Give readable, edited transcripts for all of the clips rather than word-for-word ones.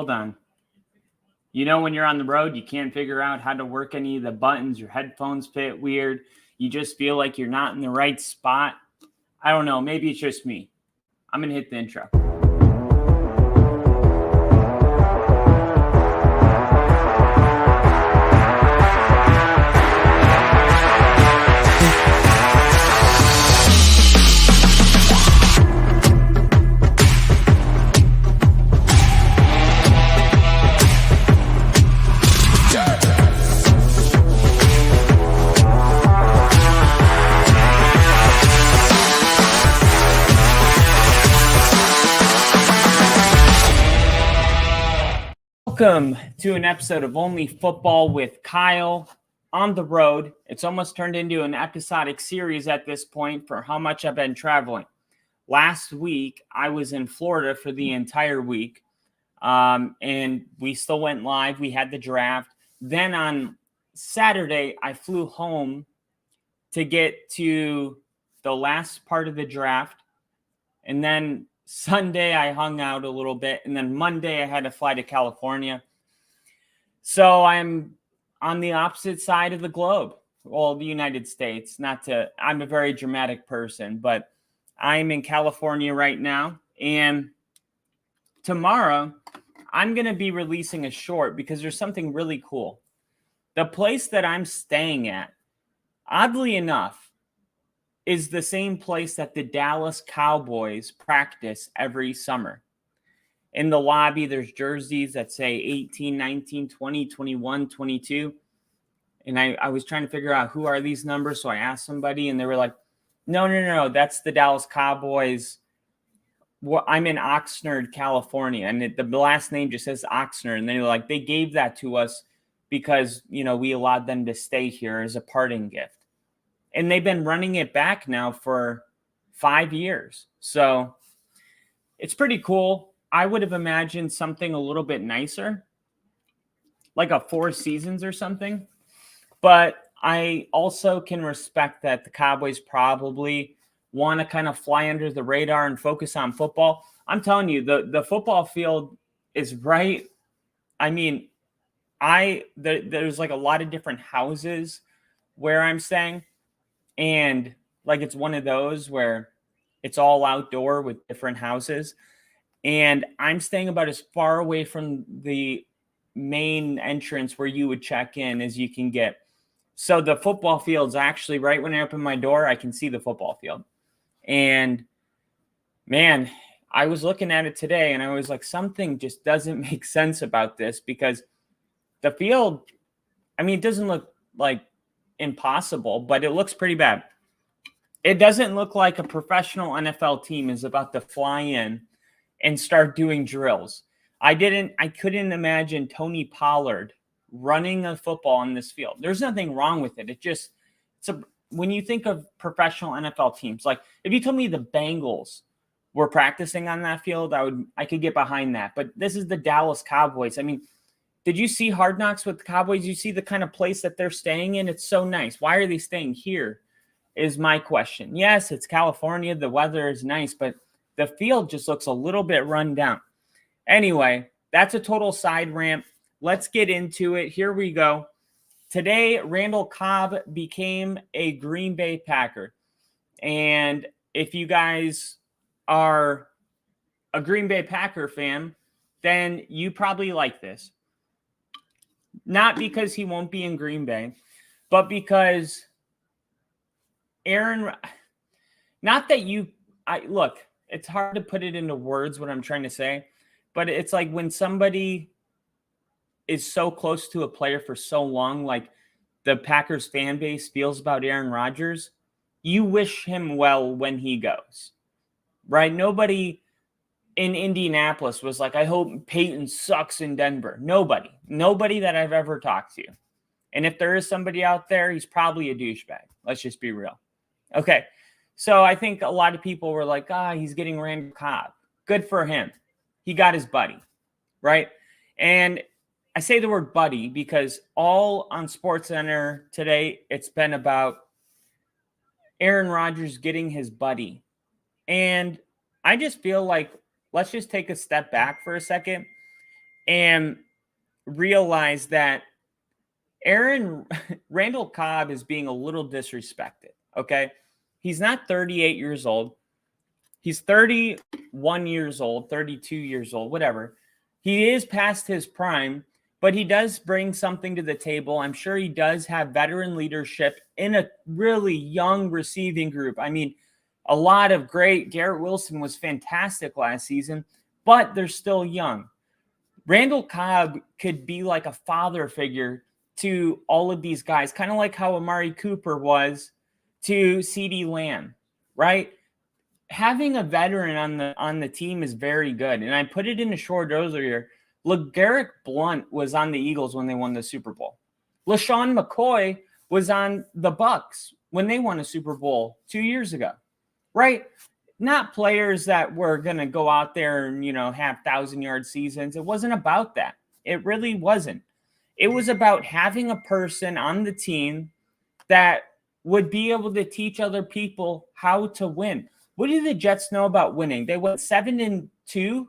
hold on. You know, when you're on the road, you can't figure out how to work any of the buttons. Your headphones fit weird. You just feel like you're not in the right spot. I don't know. Maybe it's just me. I'm going to hit the intro. Welcome to an episode of Only Football with Kyle on the road. It's almost turned into an episodic series at this point for how much I've been traveling. Last week, I was in Florida for the entire week, and we still went live. We had the draft. Then on Saturday, I flew home to get to the last part of the draft, and then Sunday, I hung out a little bit, and then Monday, I had to fly to California. So I'm on the opposite side of the globe, well, the United States. I'm a very dramatic person, but I'm in California right now, and tomorrow, I'm going to be releasing a short because there's something really cool. The place that I'm staying at, oddly enough, is the same place that the Dallas Cowboys practice every summer. In the lobby, there's jerseys that say 18, 19, 20, 21, 22. And I was trying to figure out who are these numbers. So I asked somebody and they were like, no, that's the Dallas Cowboys. Well, I'm in Oxnard, California. And the last name just says Oxnard. And they were like, they gave that to us because, we allowed them to stay here as a parting gift. And they've been running it back now for 5 years. So it's pretty cool. I would have imagined something a little bit nicer, like a Four Seasons or something. But I also can respect that the Cowboys probably want to kind of fly under the radar and focus on football. I'm telling you, the football field is right. I mean, there's like a lot of different houses where I'm staying. And like it's one of those where it's all outdoor with different houses. And I'm staying about as far away from the main entrance where you would check in as you can get. So the football field's actually right when I open my door, I can see the football field. And man, I was looking at it today and I was like, something just doesn't make sense about this because the field, it doesn't look like impossible, but it looks pretty bad. It doesn't look like a professional NFL team is about to fly in and start doing drills. I couldn't imagine Tony Pollard running a football on this field. There's nothing wrong with it. When you think of professional NFL teams, like if you told me the Bengals were practicing on that field, I could get behind that. But this is the Dallas Cowboys. Did you see Hard Knocks with the Cowboys? You see the kind of place that they're staying in? It's so nice. Why are they staying here is my question. Yes, it's California. The weather is nice, but the field just looks a little bit run down. Anyway, that's a total side rant. Let's get into it. Here we go. Today, Randall Cobb became a Green Bay Packer. And if you guys are a Green Bay Packer fan, then you probably like this. Not because he won't be in Green Bay, but because look, it's hard to put it into words what I'm trying to say, but it's like when somebody is so close to a player for so long, like the Packers fan base feels about Aaron Rodgers, you wish him well when he goes, right? Nobody in Indianapolis was like, I hope Peyton sucks in Denver. Nobody that I've ever talked to. And if there is somebody out there, he's probably a douchebag. Let's just be real. Okay. So I think a lot of people were like, he's getting Randall Cobb. Good for him. He got his buddy, right? And I say the word buddy because all on SportsCenter today, it's been about Aaron Rodgers getting his buddy. And I just feel like, let's just take a step back for a second and realize that Randall Cobb is being a little disrespected. Okay. He's not 38 years old. He's 31 years old, 32 years old, whatever. He is past his prime, but he does bring something to the table. I'm sure he does have veteran leadership in a really young receiving group. I mean, a lot of great. Garrett Wilson was fantastic last season, but they're still young. Randall Cobb could be like a father figure to all of these guys, kind of like how Amari Cooper was to CeeDee Lamb, right? Having a veteran on the team is very good. And I put it in a short earlier. LeGarrette Blount was on the Eagles when they won the Super Bowl. LaShawn McCoy was on the Bucks when they won a Super Bowl 2 years ago, right? Not players that were going to go out there and, have 1,000-yard seasons. It wasn't about that. It really wasn't. It was about having a person on the team that would be able to teach other people how to win. What do the Jets know about winning? They went 7-2 to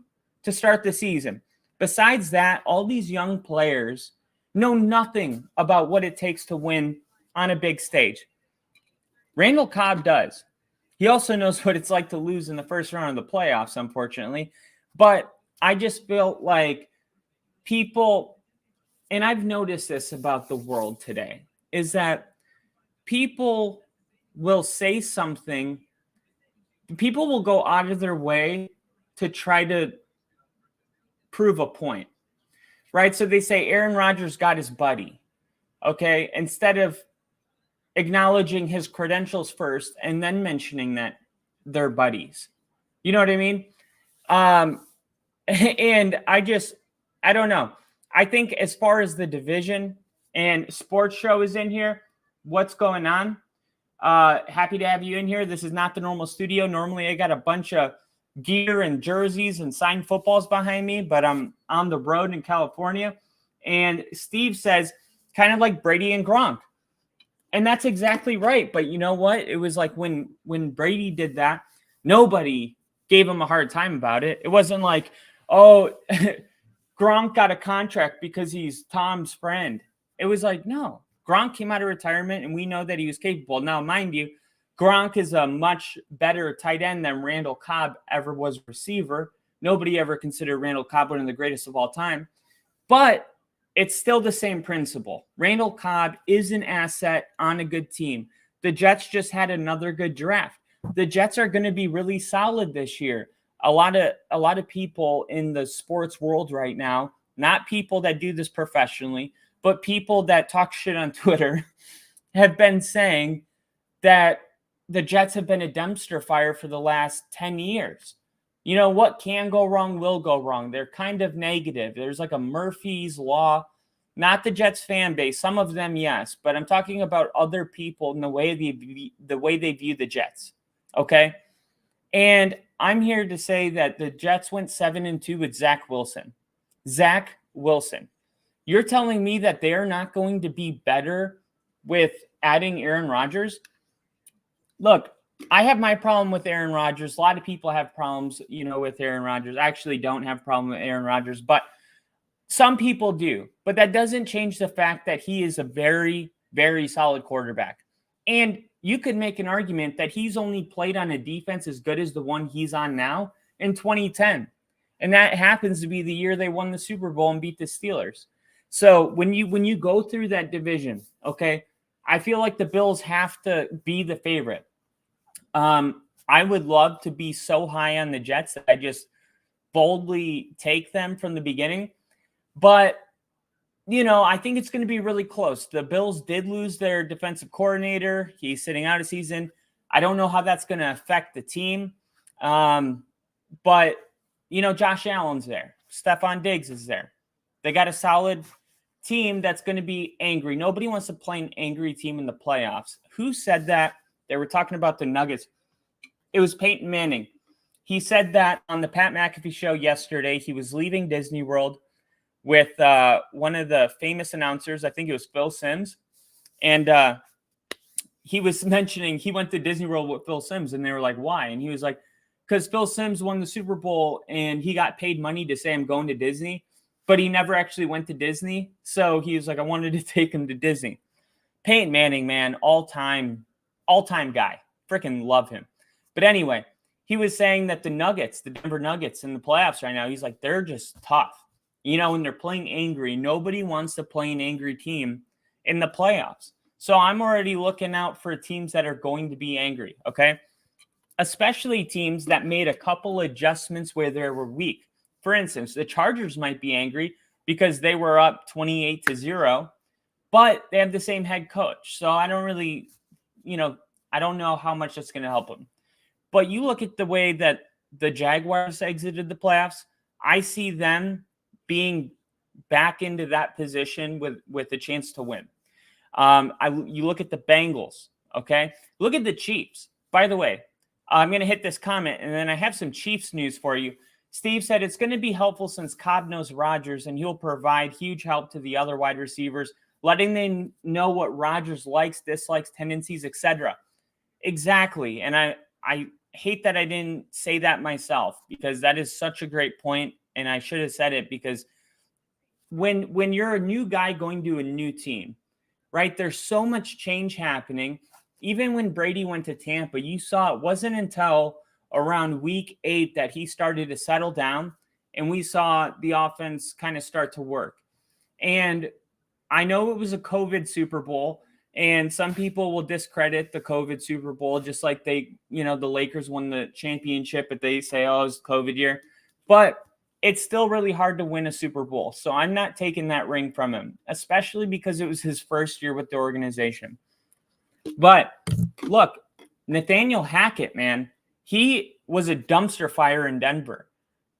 start the season. Besides that, all these young players know nothing about what it takes to win on a big stage. Randall Cobb does. He also knows what it's like to lose in the first round of the playoffs, unfortunately. But I just feel like people, and I've noticed this about the world today, is that people will say something. People will go out of their way to try to prove a point, right? So they say Aaron Rodgers got his buddy, okay? Instead of acknowledging his credentials first and then mentioning that they're buddies. You know what I mean? And I don't know. I think as far as the division and sports show is in here, what's going on? Happy to have you in here. This is not the normal studio. Normally I got a bunch of gear and jerseys and signed footballs behind me, but I'm on the road in California. And Steve says, kind of like Brady and Gronk. And that's exactly right. But you know what? It was like when Brady did that, nobody gave him a hard time about it. It wasn't like, oh, Gronk got a contract because he's Tom's friend. It was like, no, Gronk came out of retirement and we know that he was capable. Now, mind you, Gronk is a much better tight end than Randall Cobb ever was receiver. Nobody ever considered Randall Cobb one of the greatest of all time. But it's still the same principle. Randall Cobb is an asset on a good team. The Jets just had another good draft. The Jets are going to be really solid this year. A lot of people in the sports world right now, not people that do this professionally, but people that talk shit on Twitter, have been saying that the Jets have been a dumpster fire for the last 10 years. You know, what can go wrong will go wrong. They're kind of negative. There's like a Murphy's Law, not the Jets fan base. Some of them, yes, but I'm talking about other people and the way they view the Jets. Okay. And I'm here to say that the Jets went 7-2 with Zach Wilson. Zach Wilson. You're telling me that they're not going to be better with adding Aaron Rodgers? Look, I have my problem with Aaron Rodgers. A lot of people have problems, with Aaron Rodgers. I actually don't have a problem with Aaron Rodgers, but some people do. But that doesn't change the fact that he is a very, very solid quarterback. And you could make an argument that he's only played on a defense as good as the one he's on now in 2010. And that happens to be the year they won the Super Bowl and beat the Steelers. So when you go through that division, okay, I feel like the Bills have to be the favorite. I would love to be so high on the Jets that I just boldly take them from the beginning. But, I think it's going to be really close. The Bills did lose their defensive coordinator. He's sitting out a season. I don't know how that's going to affect the team. But, Josh Allen's there. Stephon Diggs is there. They got a solid team that's going to be angry. Nobody wants to play an angry team in the playoffs. Who said that? They were talking about the Nuggets. It was Peyton Manning. He said that on the Pat McAfee show yesterday. He was leaving Disney World with one of the famous announcers. I think it was Phil Simms. And he was mentioning he went to Disney World with Phil Simms. And they were like, why? And he was like, because Phil Simms won the Super Bowl and he got paid money to say I'm going to Disney. but he never actually went to Disney. So he was like, I wanted to take him to Disney. Peyton Manning, man, all-time guy. Freaking love him. But anyway, he was saying that the Denver Nuggets in the playoffs right now, he's like, they're just tough. And they're playing angry. Nobody wants to play an angry team in the playoffs. So I'm already looking out for teams that are going to be angry, okay? Especially teams that made a couple adjustments where they were weak. For instance, the Chargers might be angry because they were up 28-0, but they have the same head coach. So I don't really, I don't know how much that's going to help them. But you look at the way that the Jaguars exited the playoffs, I see them being back into that position with a chance to win. You look at the Bengals, okay? Look at the Chiefs. By the way, I'm going to hit this comment, and then I have some Chiefs news for you. Steve said it's going to be helpful since Cobb knows Rodgers, and he'll provide huge help to the other wide receivers, letting them know what Rodgers likes, dislikes, tendencies, etc. Exactly. And I hate that I didn't say that myself, because that is such a great point, and I should have said it, because when you're a new guy going to a new team, right, there's so much change happening. Even when Brady went to Tampa, you saw it wasn't until around week 8 that he started to settle down, and we saw the offense kind of start to work. And I know it was a COVID Super Bowl, and some people will discredit the COVID Super Bowl, just like the Lakers won the championship, but they say, oh, it was COVID year. But it's still really hard to win a Super Bowl. So I'm not taking that ring from him, especially because it was his first year with the organization. But look, Nathaniel Hackett, man, he was a dumpster fire in Denver.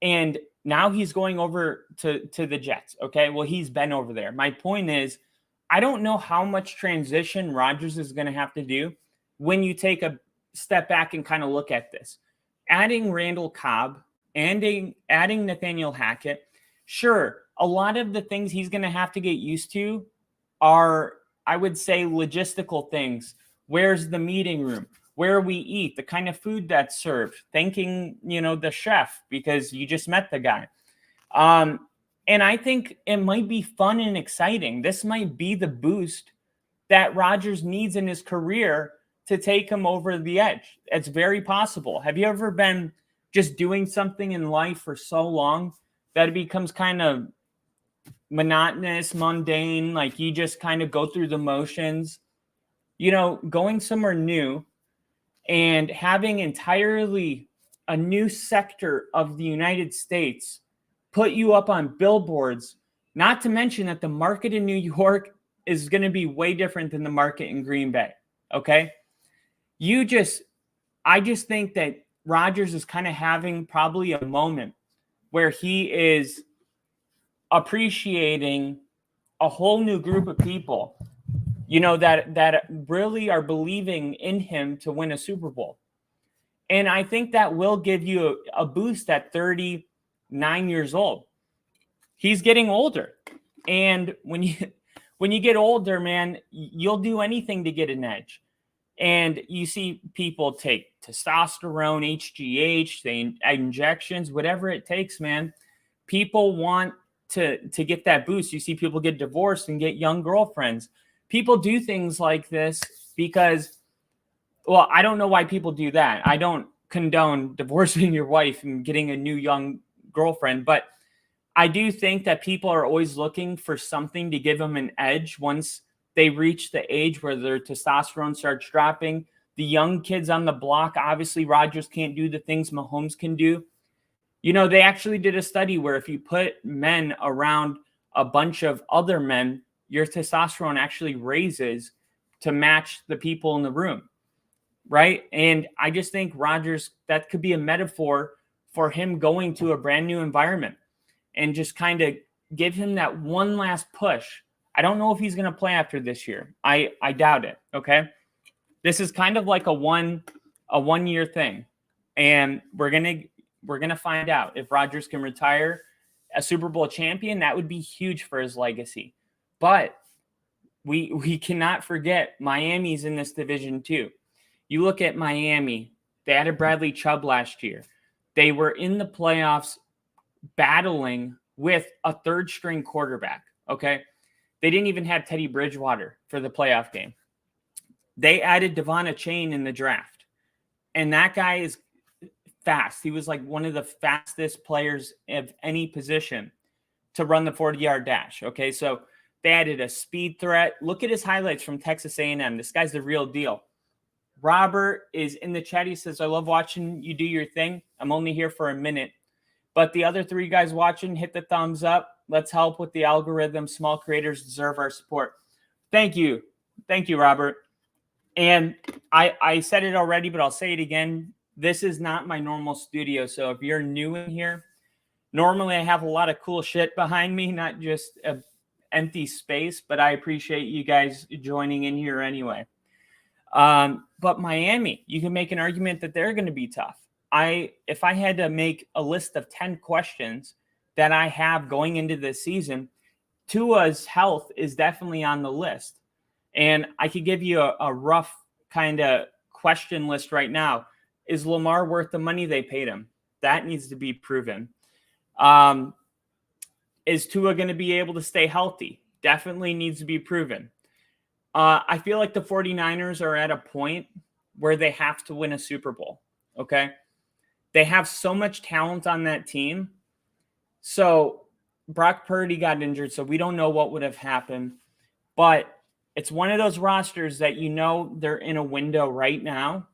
And now he's going over to the Jets. Okay, well, he's been over there. My point is, I don't know how much transition Rodgers is going to have to do when you take a step back and kind of look at this. Adding Randall Cobb and adding Nathaniel Hackett, sure, a lot of the things he's going to have to get used to are, I would say, logistical things. Where's the meeting room? Where we eat, the kind of food that's served, thanking, the chef because you just met the guy. And I think it might be fun and exciting. This might be the boost that Rodgers needs in his career to take him over the edge. It's very possible. Have you ever been just doing something in life for so long that it becomes kind of monotonous, mundane, like you just kind of go through the motions? Going somewhere new and having entirely a new sector of the United States put you up on billboards, not to mention that the market in New York is going to be way different than the market in Green Bay, okay? I just think that Rodgers is kind of having probably a moment where he is appreciating a whole new group of people, that really are believing in him to win a Super Bowl. And I think that will give you a boost at 39 years old. He's getting older. And when you get older, man, you'll do anything to get an edge. And you see people take testosterone, HGH, injections, whatever it takes, man. People want to get that boost. You see people get divorced and get young girlfriends. People do things like this because, well, I don't know why people do that. I don't condone divorcing your wife and getting a new young girlfriend, but I do think that people are always looking for something to give them an edge once they reach the age where their testosterone starts dropping. The young kids on the block, obviously Rodgers can't do the things Mahomes can do. They actually did a study where if you put men around a bunch of other men, your testosterone actually raises to match the people in the room, right? And I just think Rodgers, that could be a metaphor for him going to a brand new environment and just kind of give him that one last push. I don't know if he's going to play after this year. I doubt it, okay? This is kind of like a one-year thing, and we're gonna find out if Rodgers can retire a Super Bowl champion. That would be huge for his legacy. But we cannot forget Miami's in this division too. You look at Miami, they added Bradley Chubb last year. They were in the playoffs battling with a third string quarterback. Okay. They didn't even have Teddy Bridgewater for the playoff game. They added Devon Chain in the draft. And that guy is fast. He was like one of the fastest players of any position to run the 40-yard dash. Okay. So they added a speed threat. Look at his highlights from Texas A&M. This guy's the real deal. Robert is in the chat. He says, I love watching you do your thing. I'm only here for a minute. But the other 3 guys watching, hit the thumbs up. Let's help with the algorithm. Small creators deserve our support. Thank you. Thank you, Robert. And I said it already, but I'll say it again. This is not my normal studio. So if you're new in here, normally I have a lot of cool shit behind me, not just an empty space, but I appreciate you guys joining in here anyway. But Miami, you can make an argument that they're going to be tough. If I had to make a list of 10 questions that I have going into this season, Tua's health is definitely on the list. And I could give you a rough kind of question list right now. Is Lamar worth the money they paid him? That needs to be proven. Is Tua going to be able to stay healthy? Definitely needs to be proven. I feel like the 49ers are at a point where they have to win a Super Bowl. Okay. They have so much talent on that team. So Brock Purdy got injured, so we don't know what would have happened. But it's one of those rosters that they're in a window right now,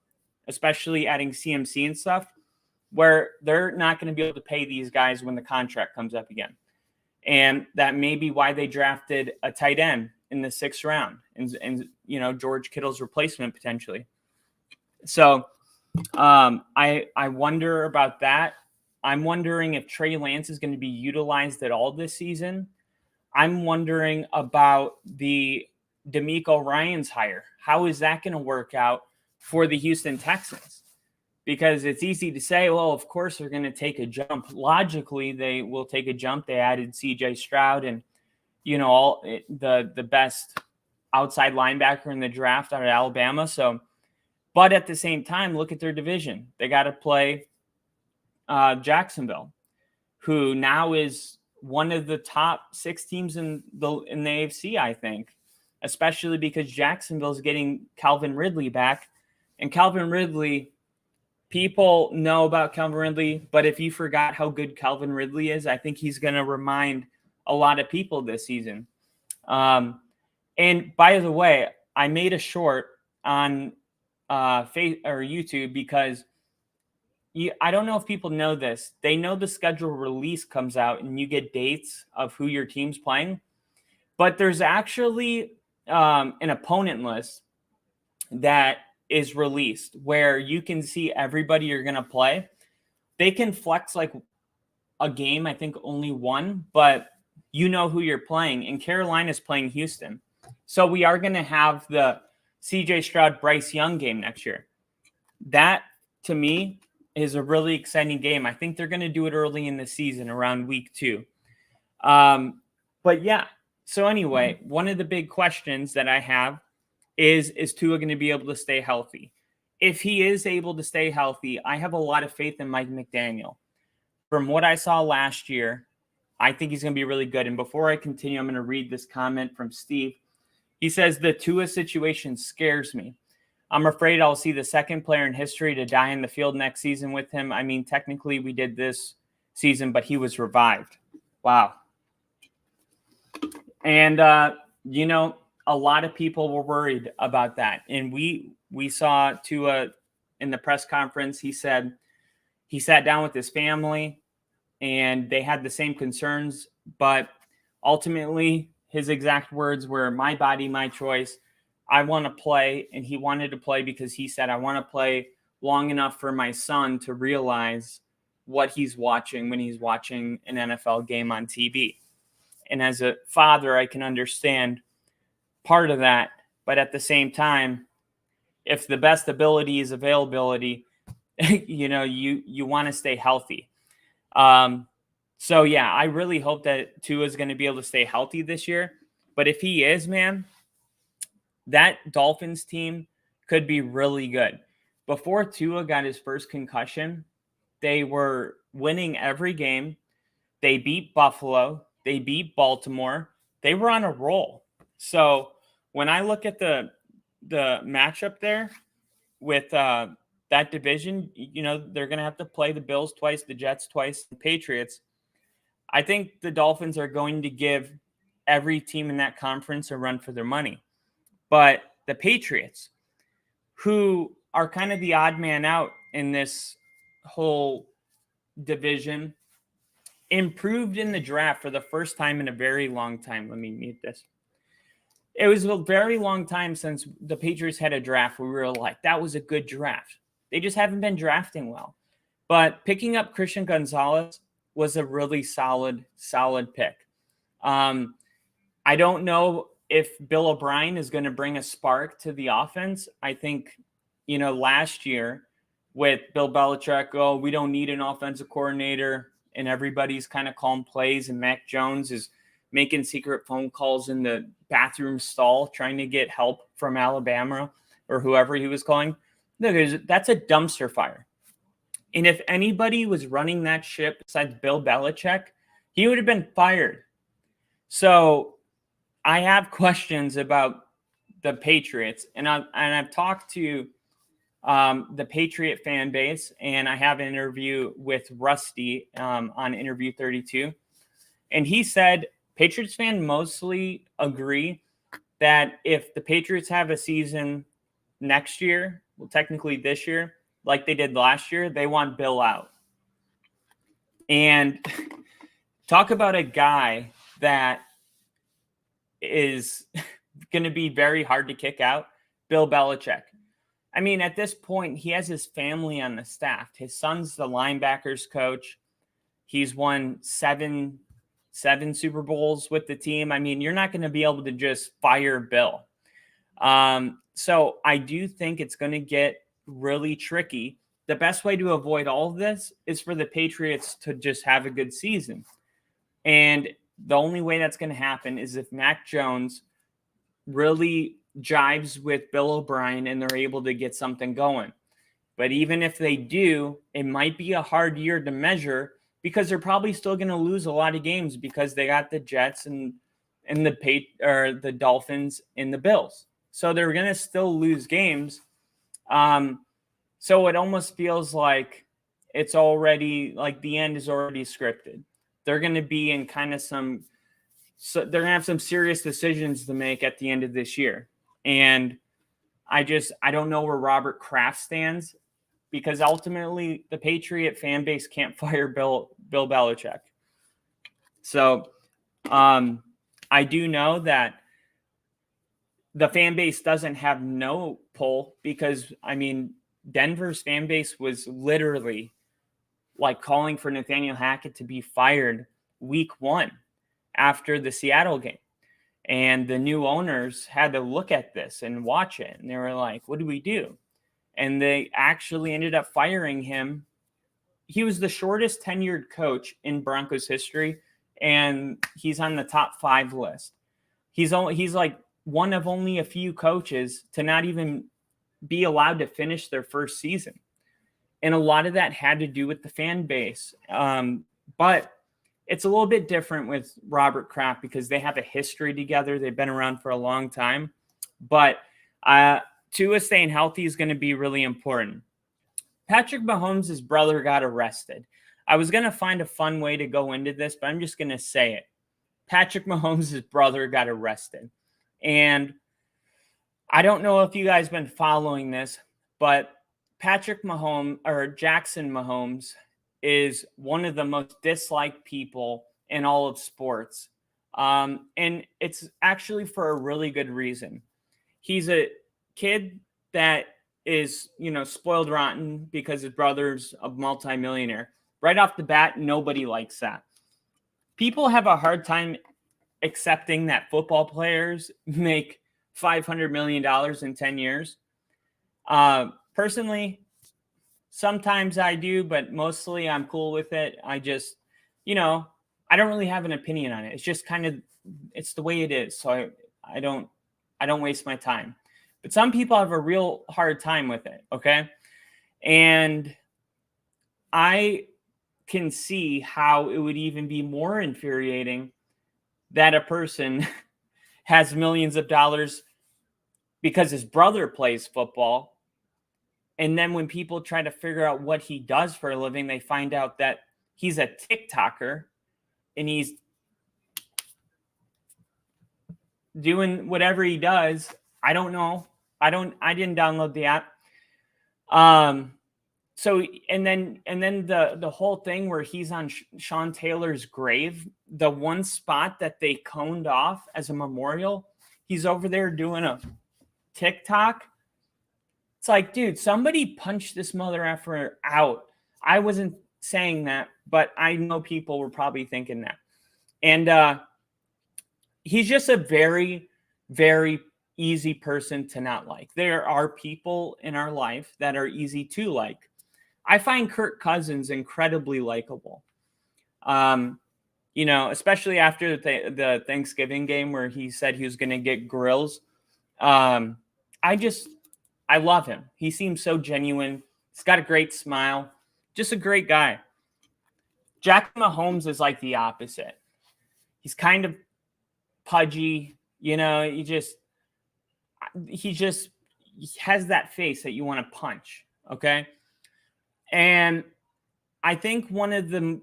especially adding CMC and stuff, where they're not going to be able to pay these guys when the contract comes up again. And that may be why they drafted a tight end in the 6th round and George Kittle's replacement potentially. So I wonder about that. I'm wondering if Trey Lance is going to be utilized at all this season. I'm wondering about the DeMeco Ryans hire. How is that going to work out for the Houston Texans? Because it's easy to say, well, of course they're going to take a jump. Logically, they will take a jump. They added CJ Stroud and, all the best outside linebacker in the draft out of Alabama. So, but at the same time, look at their division. They got to play Jacksonville, who now is one of the top 6 teams in the AFC, I think, especially because Jacksonville's getting Calvin Ridley back. And Calvin Ridley, people know about Calvin Ridley, but if you forgot how good Calvin Ridley is, I think he's going to remind a lot of people this season. And by the way, I made a short on YouTube because I don't know if people know this. They know the schedule release comes out and you get dates of who your team's playing. But there's actually an opponent list that is released where you can see everybody you're going to play. They can flex like a game, I think only one, but who you're playing. And Carolina's playing Houston. So we are going to have the CJ Stroud, Bryce Young game next year. That, to me, is a really exciting game. I think they're going to do it early in the season around week 2. But yeah, so anyway, one of the big questions that I have is Tua going to be able to stay healthy? If he is able to stay healthy, I have a lot of faith in Mike McDaniel. From what I saw last year, I think he's going to be really good. And before I continue, I'm going to read this comment from Steve. He says, the Tua situation scares me. I'm afraid I'll see the second player in history to die in the field next season with him. I mean, technically we did this season, but he was revived. Wow. And, a lot of people were worried about that. And we saw Tua in the press conference. He said he sat down with his family and they had the same concerns, but ultimately his exact words were, my body, my choice. I want to play. And he wanted to play because he said, I want to play long enough for my son to realize what he's watching when he's watching an NFL game on TV. And as a father, I can understand part of that. But at the same time, if the best ability is availability, you want to stay healthy. So yeah, I really hope that Tua is going to be able to stay healthy this year. But if he is, man, that Dolphins team could be really good. Before Tua got his first concussion, they were winning every game. They beat Buffalo. They beat Baltimore. They were on a roll. So when I look at the matchup there with that division, they're going to have to play the Bills twice, the Jets twice, the Patriots. I think the Dolphins are going to give every team in that conference a run for their money. But the Patriots, who are kind of the odd man out in this whole division, improved in the draft for the first time in a very long time. Let me mute this. It was a very long time since the Patriots had a draft where we were like, that was a good draft. They just haven't been drafting well. But picking up Christian Gonzalez was a really solid pick. I don't know if Bill O'Brien is going to bring a spark to the offense. I think, last year with Bill Belichick, we don't need an offensive coordinator, and everybody's kind of calling plays, and Mac Jones is making secret phone calls in the bathroom stall trying to get help from Alabama or whoever he was calling. That's a dumpster fire. And if anybody was running that ship besides Bill Belichick, he would have been fired. So I have questions about the Patriots, and I've talked to the Patriot fan base, and I have an interview with Rusty on Interview 32, and he said Patriots fans mostly agree that if the Patriots have a season next year, well, technically this year, like they did last year, they want Bill out. And talk about a guy that is going to be very hard to kick out, Bill Belichick. I mean, at this point, he has his family on the staff. His son's the linebackers coach. He's won seven Super Bowls with the team. I mean, you're not going to be able to just fire Bill. So I do think it's going to get really tricky. The best way to avoid all of this is for the Patriots to just have a good season. And the only way that's going to happen is if Mac Jones really jives with Bill O'Brien and they're able to get something going. But even if they do, it might be a hard year to measure because they're probably still going to lose a lot of games because they got the Jets and the Dolphins and the Bills. So they're going to still lose games. So it almost feels like it's already like the end is already scripted. They're going to be in kind of so they're going to have some serious decisions to make at the end of this year. And I don't know where Robert Kraft stands because ultimately the Patriot fan base can't fire Bill Belichick. So I do know that the fan base doesn't have no pull because, I mean, Denver's fan base was literally like calling for Nathaniel Hackett to be fired week 1 after the Seattle game. And the new owners had to look at this and watch it. And they were like, what do we do? And they actually ended up firing him. He was the shortest tenured coach in Broncos history, and he's on the top 5 list. He's like one of only a few coaches to not even be allowed to finish their first season. And a lot of that had to do with the fan base. But it's a little bit different with Robert Kraft because they have a history together. They've been around for a long time. But Tua staying healthy is going to be really important. Patrick Mahomes' brother got arrested. I was going to find a fun way to go into this, but I'm just going to say it. Patrick Mahomes' brother got arrested. And I don't know if you guys have been following this, but Patrick Mahomes or Jackson Mahomes is one of the most disliked people in all of sports. And it's actually for a really good reason. He's a kid that is, spoiled rotten because his brother's a multimillionaire. Right off the bat, nobody likes that. People have a hard time accepting that football players make $500 million in 10 years. Personally, sometimes I do, but mostly I'm cool with it. I just, I don't really have an opinion on it. It's just it's the way it is. So I don't waste my time. But some people have a real hard time with it, okay? And I can see how it would even be more infuriating that a person has millions of dollars because his brother plays football. And then when people try to figure out what he does for a living, they find out that he's a TikToker and he's doing whatever he does. I don't know. I didn't download the app. So and then the whole thing where he's on Sean Taylor's grave, the one spot that they coned off as a memorial, he's over there doing a TikTok. It's like, dude, somebody punch this mother effer out. I wasn't saying that, but I know people were probably thinking that. And he's just a very, very easy person to not like. There are people in our life that are easy to like. I find Kirk Cousins incredibly likable. Especially after the Thanksgiving game where he said he was going to get grills. I love him. He seems so genuine. He's got a great smile. Just a great guy. Jack Mahomes is like the opposite. He's kind of pudgy. He has that face that you want to punch. Okay. And I think one of the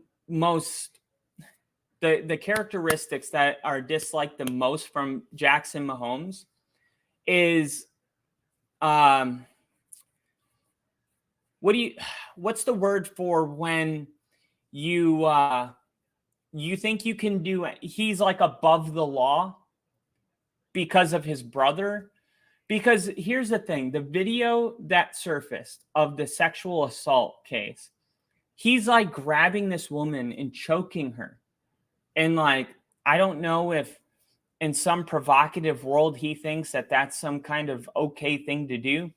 the characteristics that are disliked the most from Jackson Mahomes is what's the word for when you think you can do it? He's like above the law because of his brother. Because here's the thing, the video that surfaced of the sexual assault case, he's like grabbing this woman and choking her. And like, I don't know if in some provocative world he thinks that that's some kind of okay thing to do.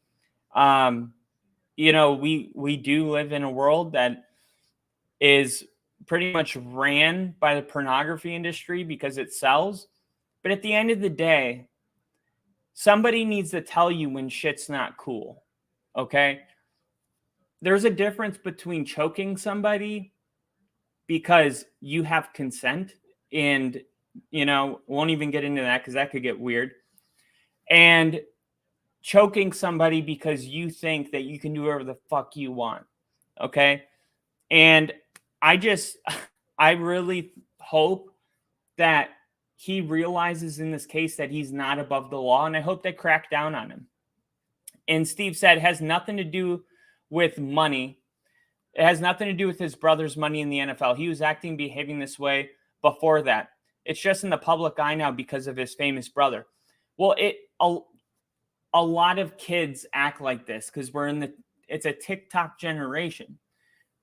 We do live in a world that is pretty much ran by the pornography industry because it sells. But at the end of the day, somebody needs to tell you when shit's not cool, okay? There's a difference between choking somebody because you have consent and, won't even get into that because that could get weird. And choking somebody because you think that you can do whatever the fuck you want, okay? And I really hope that he realizes in this case that he's not above the law, and I hope they crack down on him. And Steve said it has nothing to do with money. It has nothing to do with his brother's money in the NFL. He was behaving this way before that. It's just in the public eye now because of his famous brother. Well, a lot of kids act like this because it's a TikTok generation.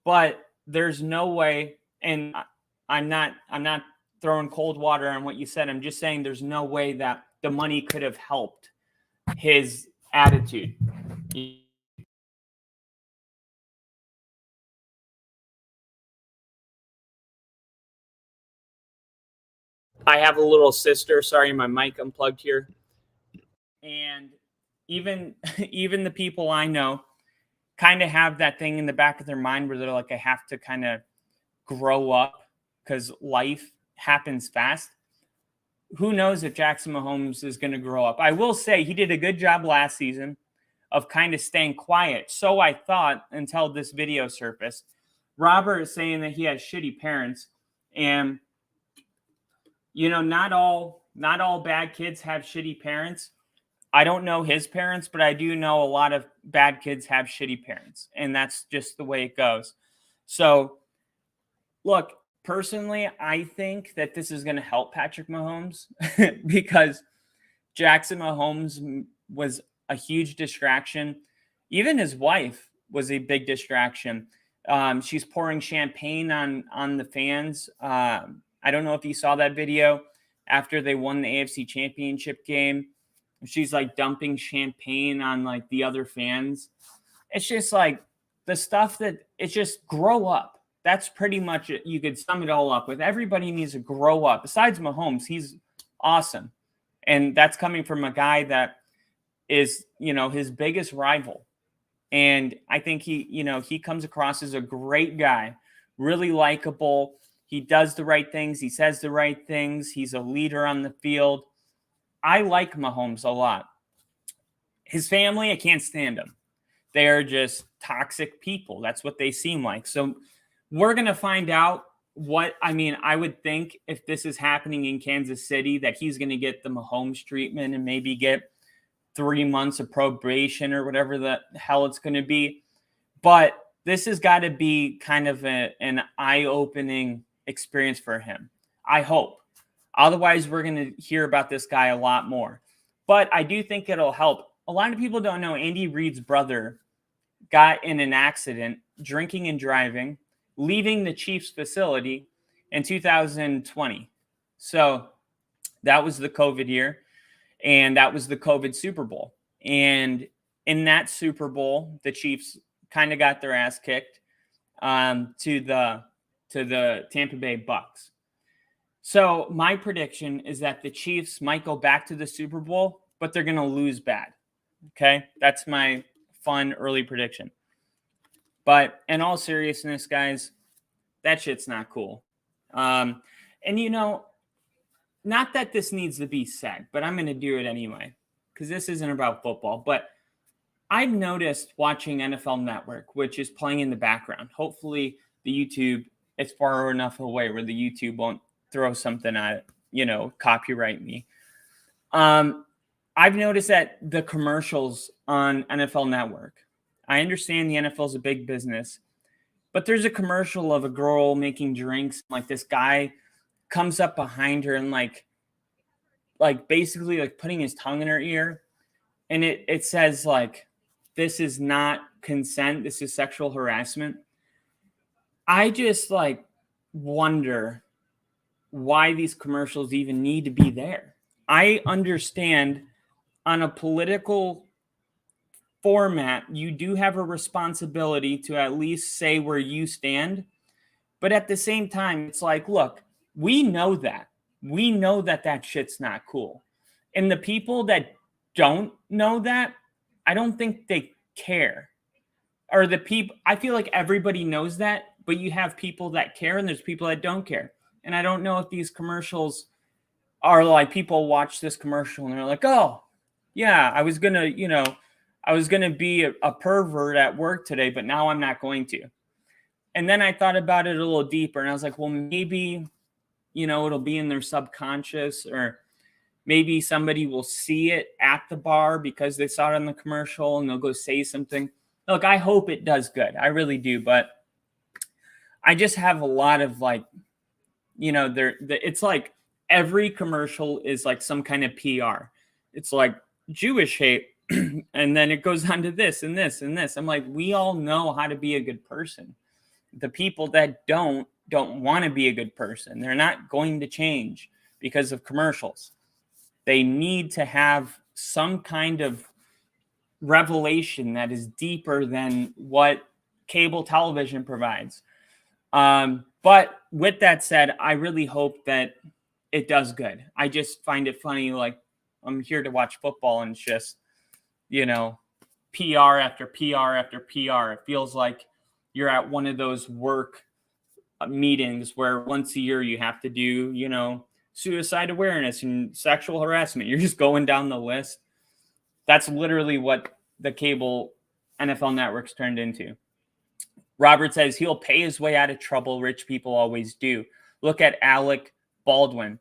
But there's no way, and I'm not throwing cold water on what you said. I'm just saying there's no way that the money could have helped his attitude. I have a little sister. Sorry, my mic unplugged here. And even the people I know kind of have that thing in the back of their mind where they're like, I have to kind of grow up because life happens fast. Who knows if Jackson Mahomes is going to grow up? I will say he did a good job last season of kind of staying quiet. So I thought until this video surfaced. Robert is saying that he has shitty parents, and not all bad kids have shitty parents. I don't know his parents, but I do know a lot of bad kids have shitty parents, and that's just the way it goes. So, look, personally, I think that this is going to help Patrick Mahomes because Jackson Mahomes was a huge distraction. Even his wife was a big distraction. She's pouring champagne on the fans. I don't know if you saw that video after they won the AFC Championship game. She's like dumping champagne on like the other fans. It's just like the stuff that it's just grow up. That's pretty much it. You could sum it all up with. Everybody needs to grow up. Besides Mahomes, he's awesome. And that's coming from a guy that is, his biggest rival. And I think he comes across as a great guy really likable. He does the right things. He says the right things. He's a leader on the field. I like Mahomes a lot. His family, I can't stand them. They're just toxic people. That's what they seem like. So we're going to find out I would think if this is happening in Kansas City, that he's going to get the Mahomes treatment and maybe get 3 months of probation or whatever the hell it's going to be. But this has got to be kind of an eye-opening experience for him. I hope. Otherwise, we're going to hear about this guy a lot more. But I do think it'll help. A lot of people don't know Andy Reid's brother got in an accident, drinking and driving, leaving the Chiefs facility in 2020. So that was the COVID year, and that was the COVID Super Bowl. And in that Super Bowl, the Chiefs kind of got their ass kicked to the Tampa Bay Bucks. So my prediction is that the Chiefs might go back to the Super Bowl, but they're going to lose bad. Okay? That's my fun early prediction. But in all seriousness, guys, that shit's not cool. And not that this needs to be said, but I'm going to do it anyway because this isn't about football. But I've noticed watching NFL Network, which is playing in the background. Hopefully the YouTube, it's far enough away where the YouTube won't throw something at it, copyright me. I've noticed that the commercials on NFL Network, I understand the NFL is a big business, but there's a commercial of a girl making drinks. Like this guy comes up behind her and like basically like putting his tongue in her ear. And it says like, this is not consent. This is sexual harassment. I just like wonder why these commercials even need to be there. I understand on a political format, you do have a responsibility to at least say where you stand. But at the same time, it's like, look, we know that. We know that shit's not cool. And the people that don't know that, I don't think they care. Or I feel like everybody knows that, but you have people that care and there's people that don't care. And I don't know if these commercials are like people watch this commercial and they're like, oh, yeah, I was going to be a pervert at work today, but now I'm not going to. And then I thought about it a little deeper and I was like, well, maybe, it'll be in their subconscious, or maybe somebody will see it at the bar because they saw it on the commercial and they'll go say something. Look, I hope it does good. I really do. But I just have a lot of like, it's like every commercial is like some kind of PR. It's like Jewish hate. And then it goes on to this and this and this. I'm like, we all know how to be a good person. The people that don't want to be a good person. They're not going to change because of commercials. They need to have some kind of revelation that is deeper than what cable television provides. But with that said, I really hope that it does good. I just find it funny. Like, I'm here to watch football and it's just, PR after PR after PR. It feels like you're at one of those work meetings where once a year you have to do, suicide awareness and sexual harassment. You're just going down the list. That's literally what the cable NFL networks turned into. Robert says he'll pay his way out of trouble. Rich people always do. Look at Alec Baldwin.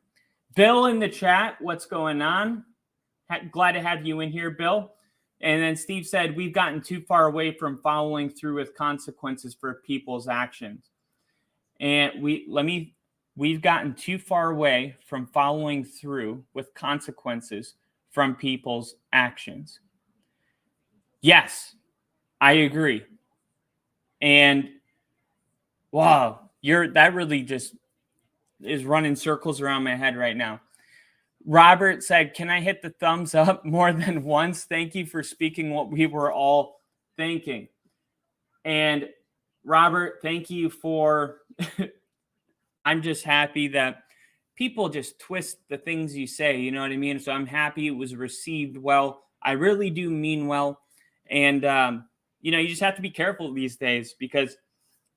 Bill in the chat, what's going on? Glad to have you in here, Bill. And then Steve said, we've gotten too far away from following through with consequences for people's actions. And we've gotten too far away from following through with consequences from people's actions. Yes, I agree. And wow, that really just is running circles around my head right now. Robert said, can I hit the thumbs up more than once? Thank you for speaking what we were all thinking. And Robert, thank you for, I'm just happy that people just twist the things you say, you know what I mean? So I'm happy it was received well. I really do mean well. And, you just have to be careful these days because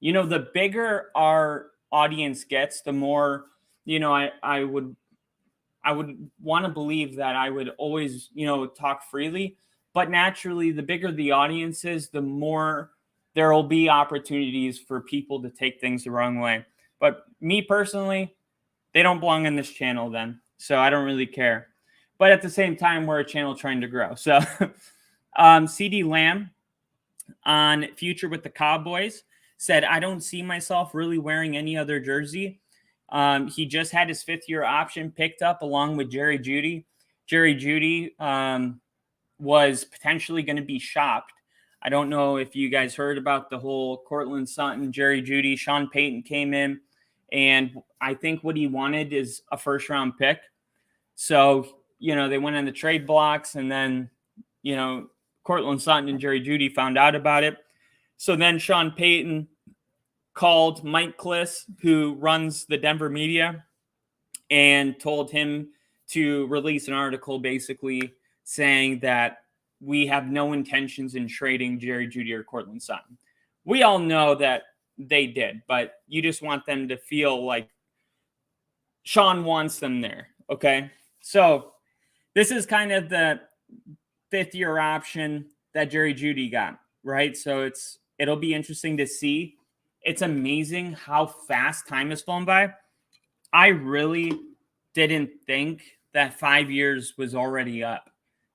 The bigger our audience gets, the more, I would want to believe that I would always, talk freely. But naturally, the bigger the audience is, the more there will be opportunities for people to take things the wrong way. But me personally, they don't belong in this channel then. So I don't really care. But at the same time, we're a channel trying to grow. So CD Lamb on Future with the Cowboys said, I don't see myself really wearing any other jersey. He just had his 5th-year option picked up along with Jerry Jeudy. Jerry Jeudy was potentially going to be shopped. I don't know if you guys heard about the whole Cortland Sutton, Jerry Jeudy, Sean Payton came in, and I think what he wanted is a first-round pick. So, they went on the trade blocks, and then, Cortland Sutton and Jerry Jeudy found out about it. So then Sean Payton called Mike Kliss, who runs the Denver media, and told him to release an article basically saying that we have no intentions in trading Jerry Jeudy or Cortland Sutton. We all know that they did, but you just want them to feel like Sean wants them there, okay? So this is kind of the 5th-year option that Jerry Jeudy got, right? So it'll be interesting to see. It's amazing how fast time has flown by. I really didn't think that 5 years was already up.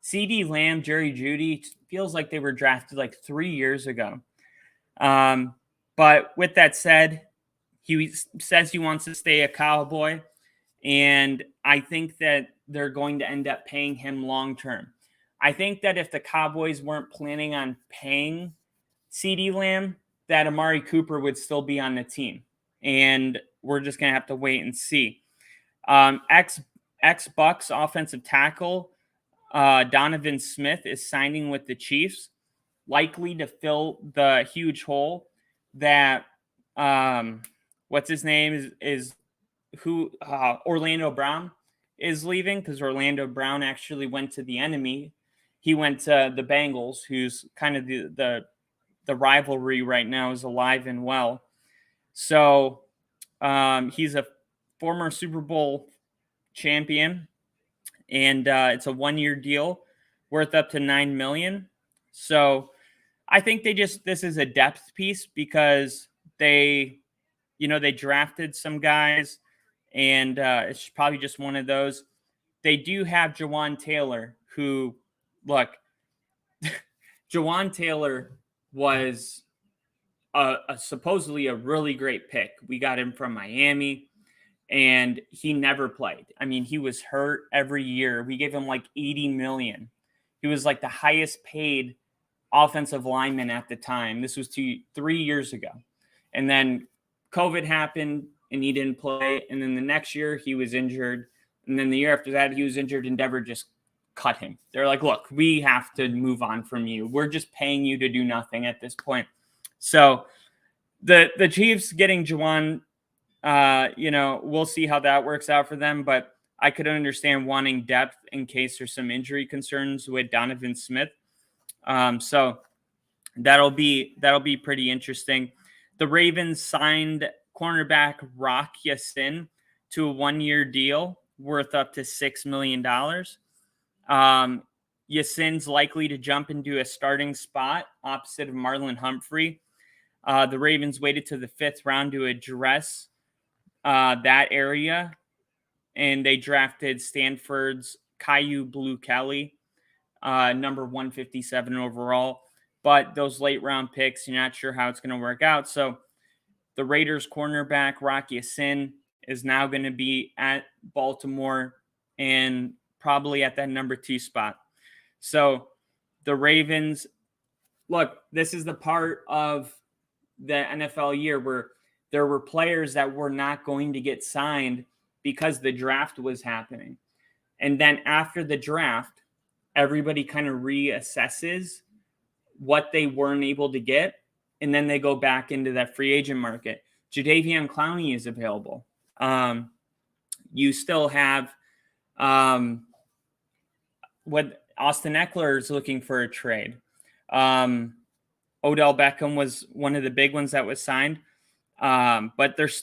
CD Lamb, Jerry Jeudy, feels like they were drafted like 3 years ago. But with that said, he says he wants to stay a Cowboy, and I think that they're going to end up paying him long term. I think that if the Cowboys weren't planning on paying CD Lamb, that Amari Cooper would still be on the team. And we're just going to have to wait and see. Ex-Bucks offensive tackle Donovan Smith is signing with the Chiefs, likely to fill the huge hole that what's his name is Orlando Brown is leaving, because Orlando Brown actually went to the enemy. He went to the Bengals, who's kind of the rivalry right now is alive and well. So he's a former Super Bowl champion, and it's a 1-year deal worth up to $9 million. So I think this is a depth piece, because they drafted some guys, and it's probably just one of those. They do have Jawan Taylor, who, look, Jawan Taylor was supposedly a really great pick. We got him from Miami, and he never played. I mean, he was hurt every year. We gave him like $80 million. He was like the highest paid offensive lineman at the time. This was 3 years ago. And then COVID happened, and he didn't play. And then the next year he was injured. And then the year after that he was injured, and Denver just cut him. They're like, look, we have to move on from you. We're just paying you to do nothing at this point. So the Chiefs getting Jawan, we'll see how that works out for them. But I could understand wanting depth in case there's some injury concerns with Donovan Smith. So that'll be pretty interesting. The Ravens signed cornerback Rock Ya-Sin to a 1-year deal worth up to $6 million. Ya-Sin's likely to jump into a starting spot opposite of Marlon Humphrey. The Ravens waited to the 5th round to address that area, and they drafted Stanford's Caillou Blue Kelly, number 157 overall. But those late round picks, you're not sure how it's going to work out. So the Raiders cornerback Rock Ya-Sin is now going to be at Baltimore, and probably at that number 2 spot. So the Ravens, look, this is the part of the NFL year where there were players that were not going to get signed because the draft was happening. And then after the draft, everybody kind of reassesses what they weren't able to get, and then they go back into that free agent market. Jadeveon Clowney is available. You still have what Austin Eckler is looking for a trade. Odell Beckham was one of the big ones that was signed. But there's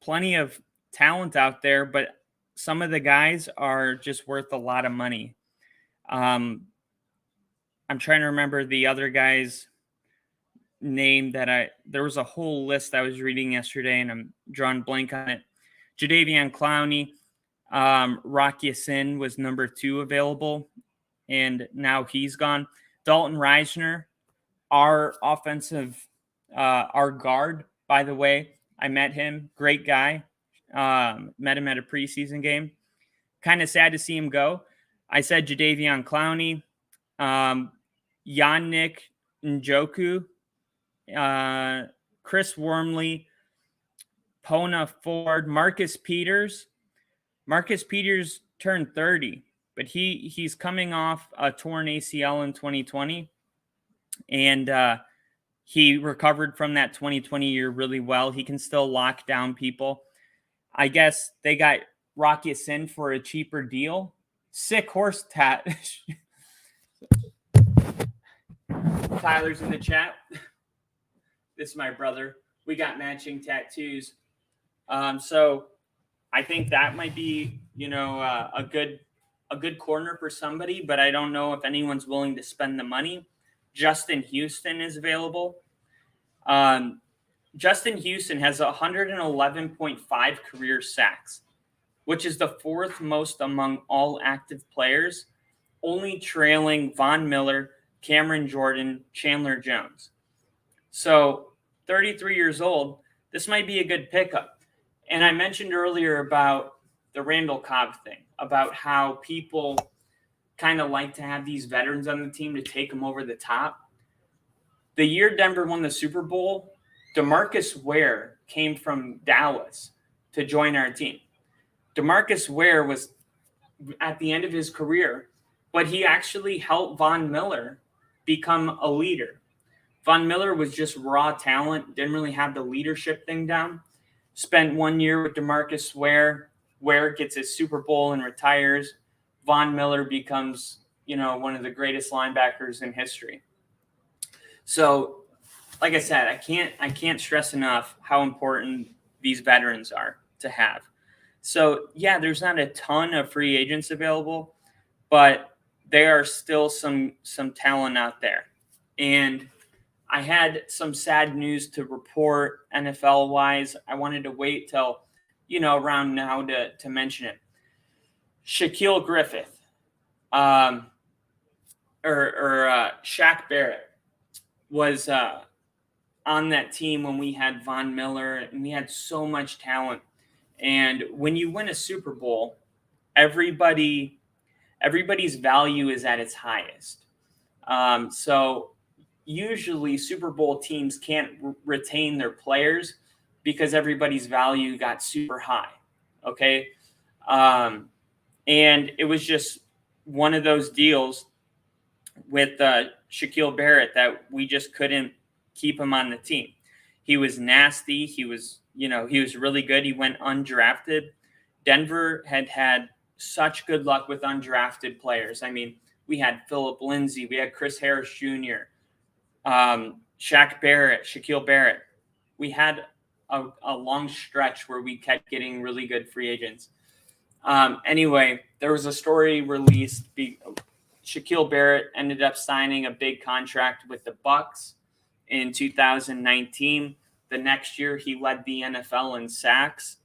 plenty of talent out there, but some of the guys are just worth a lot of money. Um, I'm trying to remember the other guy's name there was a whole list I was reading yesterday and I'm drawing blank on it. Jadeveon Clowney, Rock Ya-Sin was number 2 available, and now he's gone. Dalton Reisner, our our guard, by the way, I met him, great guy. Met him at a preseason game. Kind of sad to see him go. I said Jadeveon Clowney, Yannick Njoku, Chris Wormley, Pona Ford, Marcus Peters. Marcus Peters turned 30, but he's coming off a torn ACL in 2020, and he recovered from that 2020 year really well. He can still lock down people. I guess they got Rock Ya-Sin for a cheaper deal. Sick horse tat. Tyler's in the chat. This is my brother. We got matching tattoos. So I think that might be, a good corner for somebody, but I don't know if anyone's willing to spend the money. Justin Houston is available. Justin Houston has 111.5 career sacks, which is the 4th most among all active players, only trailing Von Miller, Cameron Jordan, Chandler Jones. So 33 years old, this might be a good pickup. And I mentioned earlier about the Randall Cobb thing, about how people kind of like to have these veterans on the team to take them over the top. The year Denver won the Super Bowl, DeMarcus Ware came from Dallas to join our team. DeMarcus Ware was at the end of his career, but he actually helped Von Miller become a leader. Von Miller was just raw talent, didn't really have the leadership thing down. Spent 1 year with DeMarcus Ware. Ware gets his Super Bowl and retires. Von Miller becomes, one of the greatest linebackers in history. So, like I said, I can't stress enough how important these veterans are to have. So, yeah, there's not a ton of free agents available, but there are still some talent out there. And I had some sad news to report NFL-wise. I wanted to wait till, around now to mention it. Shaquille Griffith, Shaq Barrett was on that team when we had Von Miller, and we had so much talent. And when you win a Super Bowl, everybody's value is at its highest. So usually Super Bowl teams can't retain their players because everybody's value got super high. Okay. And it was just one of those deals with Shaquille Barrett that we just couldn't keep him on the team. He was nasty. He was really good. He went undrafted. Denver had such good luck with undrafted players. I mean, we had Philip Lindsay, we had Chris Harris Jr., Shaq Barrett, Shaquille Barrett. We had a long stretch where we kept getting really good free agents. Anyway, there was a story released. Shaquille Barrett ended up signing a big contract with the Bucks in 2019. The next year, he led the NFL in sacks.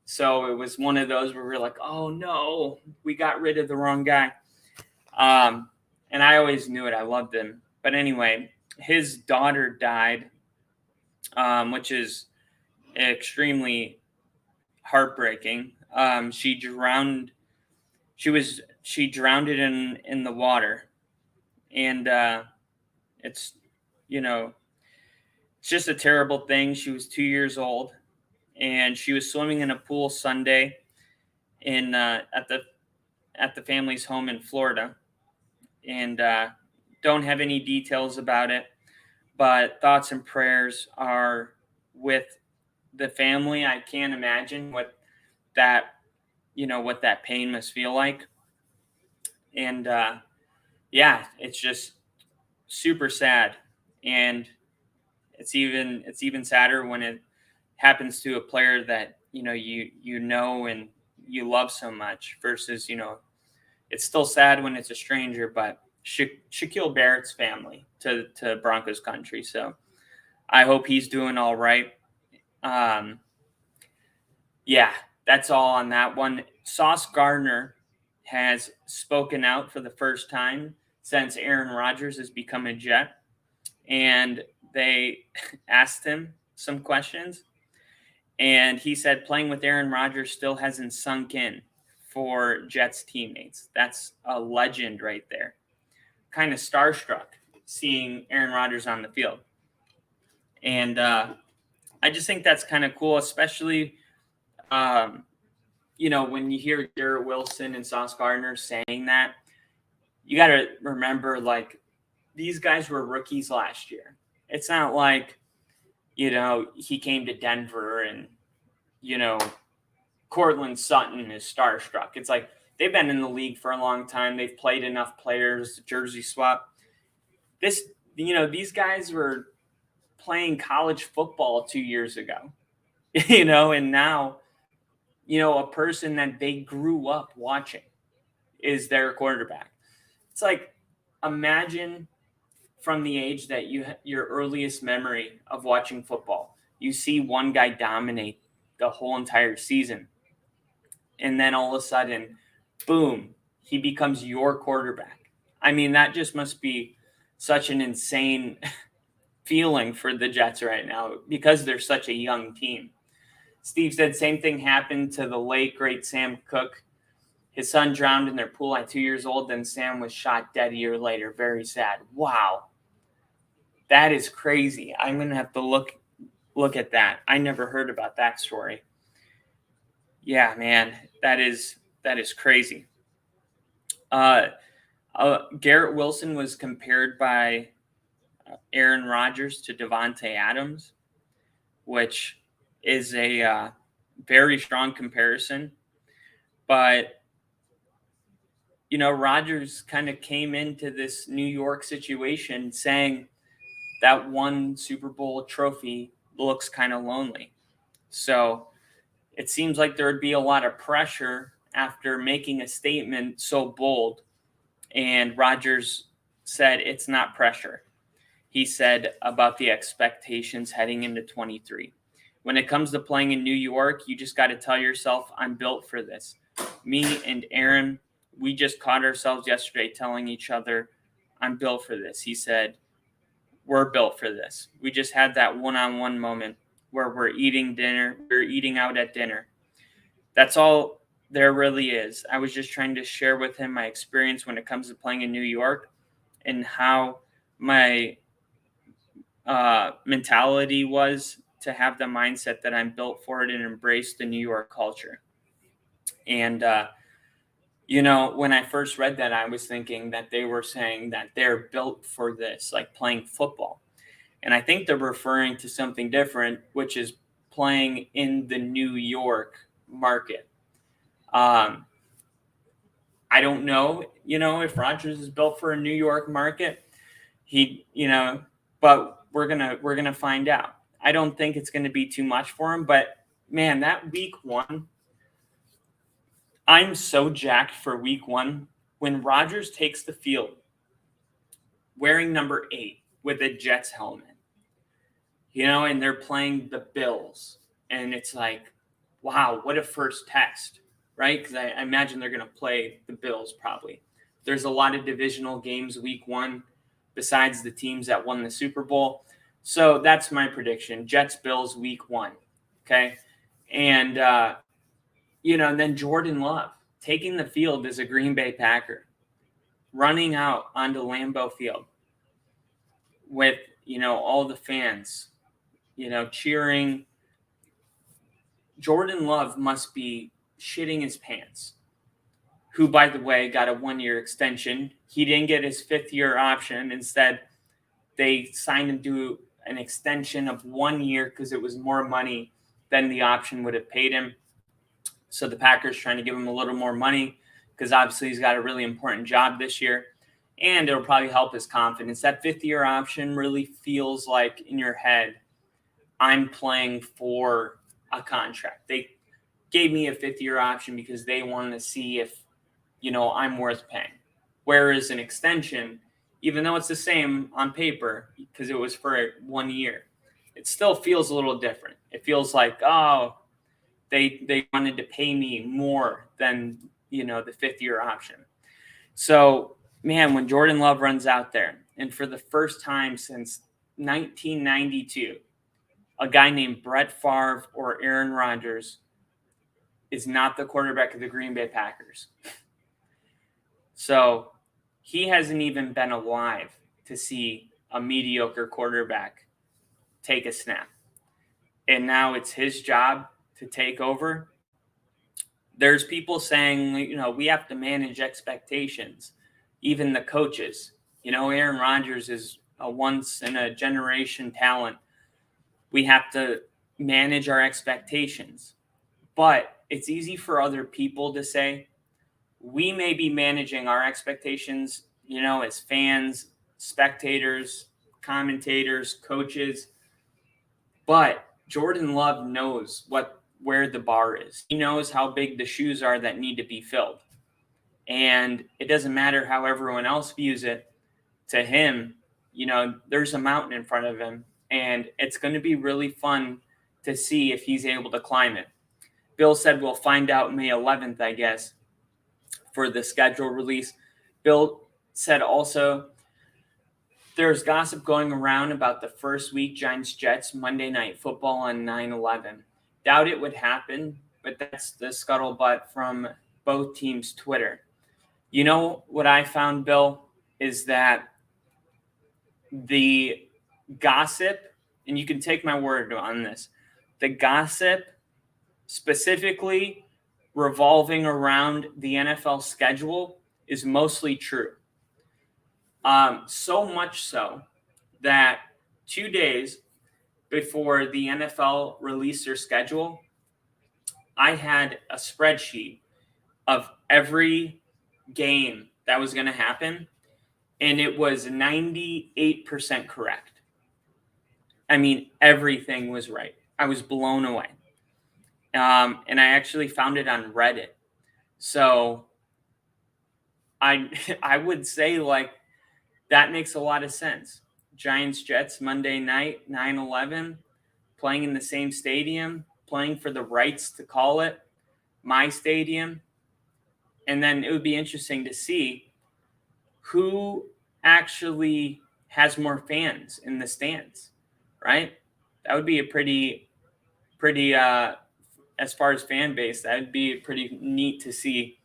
So it was one of those where we're like, oh, no, we got rid of the wrong guy. And I always knew it. I loved him. But anyway, his daughter died, which is extremely heartbreaking. She drowned it in the water. And it's just a terrible thing. She was 2 years old, and she was swimming in a pool Sunday at the family's home in Florida. And don't have any details about it, but thoughts and prayers are with the family. I can't imagine what that pain must feel like. And it's just super sad. And it's even sadder when it happens to a player that you know and you love so much versus it's still sad when it's a stranger, but Shaquille Barrett's family to Broncos country. So I hope he's doing all right. Um, yeah, that's all on that one. Sauce Gardner has spoken out for the first time since Aaron Rodgers has become a Jet, and they asked him some questions, and he said playing with Aaron Rodgers still hasn't sunk in for Jets teammates. That's a legend right there. Kind of starstruck seeing Aaron Rodgers on the field. And I just think that's kind of cool, especially, um, when you hear Garrett Wilson and Sauce Gardner saying that, you got to remember, like, these guys were rookies last year. It's not like, he came to Denver and, Cortland Sutton is starstruck. It's like they've been in the league for a long time. They've played enough players, jersey swap. These guys were playing college football 2 years ago, and now, a person that they grew up watching is their quarterback. It's like, imagine from the age that your earliest memory of watching football, you see one guy dominate the whole entire season. And then all of a sudden, boom, he becomes your quarterback. I mean, that just must be such an insane feeling for the Jets right now because they're such a young team. Steve said same thing happened to the late, great Sam Cooke. His son drowned in their pool at 2 years old. Then Sam was shot dead a year later. Very sad. Wow. That is crazy. I'm going to have to look at that. I never heard about that story. Yeah, man, that is crazy. Garrett Wilson was compared by Aaron Rodgers to Devontae Adams, which is a very strong comparison. But, Rodgers kind of came into this New York situation saying that one Super Bowl trophy looks kind of lonely. So it seems like there would be a lot of pressure after making a statement so bold. And Rodgers said it's not pressure. He said about the expectations heading into 23. When it comes to playing in New York, you just got to tell yourself, I'm built for this. Me and Aaron, we just caught ourselves yesterday telling each other, I'm built for this. He said, we're built for this. We just had that one-on-one moment where we're eating out at dinner. That's all there really is. I was just trying to share with him my experience when it comes to playing in New York and how my mentality was to have the mindset that I'm built for it and embrace the New York culture. And, when I first read that, I was thinking that they were saying that they're built for this, like playing football. And I think they're referring to something different, which is playing in the New York market. I don't know, if Rodgers is built for a New York market. But we're gonna find out. I don't think it's gonna be too much for him, but man, that week one, I'm so jacked for week one when Rodgers takes the field wearing number 8 with a Jets helmet. And they're playing the Bills. And it's like, wow, what a first test, right? Because I imagine they're going to play the Bills probably. There's a lot of divisional games week one besides the teams that won the Super Bowl. So that's my prediction. Jets-Bills week one, okay? And, and then Jordan Love taking the field as a Green Bay Packer, running out onto Lambeau Field with, all the fans, cheering. Jordan Love must be shitting his pants, who, by the way, got a 1-year extension. He didn't get his 5th-year option. Instead, they signed him to an extension of 1 year because it was more money than the option would have paid him. So the Packers trying to give him a little more money because obviously he's got a really important job this year. And it'll probably help his confidence. That fifth-year option really feels like in your head, I'm playing for a contract. They gave me a fifth-year option because they wanted to see if, I'm worth paying. Whereas an extension, even though it's the same on paper because it was for 1 year, it still feels a little different. It feels like, oh, they wanted to pay me more than, the fifth-year option. So, man, when Jordan Love runs out there, and for the first time since 1992, a guy named Brett Favre or Aaron Rodgers is not the quarterback of the Green Bay Packers. So he hasn't even been alive to see a mediocre quarterback take a snap. And now it's his job to take over. There's people saying, we have to manage expectations, even the coaches. Aaron Rodgers is a once-in-a-generation talent. We have to manage our expectations. But it's easy for other people to say, we may be managing our expectations, as fans, spectators, commentators, coaches. But Jordan Love knows where the bar is. He knows how big the shoes are that need to be filled. And it doesn't matter how everyone else views it. To him, there's a mountain in front of him. And it's going to be really fun to see if he's able to climb it. Bill said we'll find out May 11th, I guess, for the schedule release. Bill said also there's gossip going around about the first week Giants-Jets Monday Night Football on 9/11. Doubt it would happen, but that's the scuttlebutt from both teams' Twitter. You know what I found, Bill, is that the gossip, and you can take my word on this, the gossip specifically revolving around the NFL schedule is mostly true. So much so that 2 days before the NFL released their schedule, I had a spreadsheet of every game that was going to happen, and it was 98% correct. I mean, everything was right. I was blown away. And I actually found it on Reddit. So I would say, that makes a lot of sense. Giants-Jets Monday night, 9/11, playing in the same stadium, playing for the rights to call it my stadium. And then it would be interesting to see who actually has more fans in the stands, right? That would be a pretty, as far as fan base, that would be pretty neat to see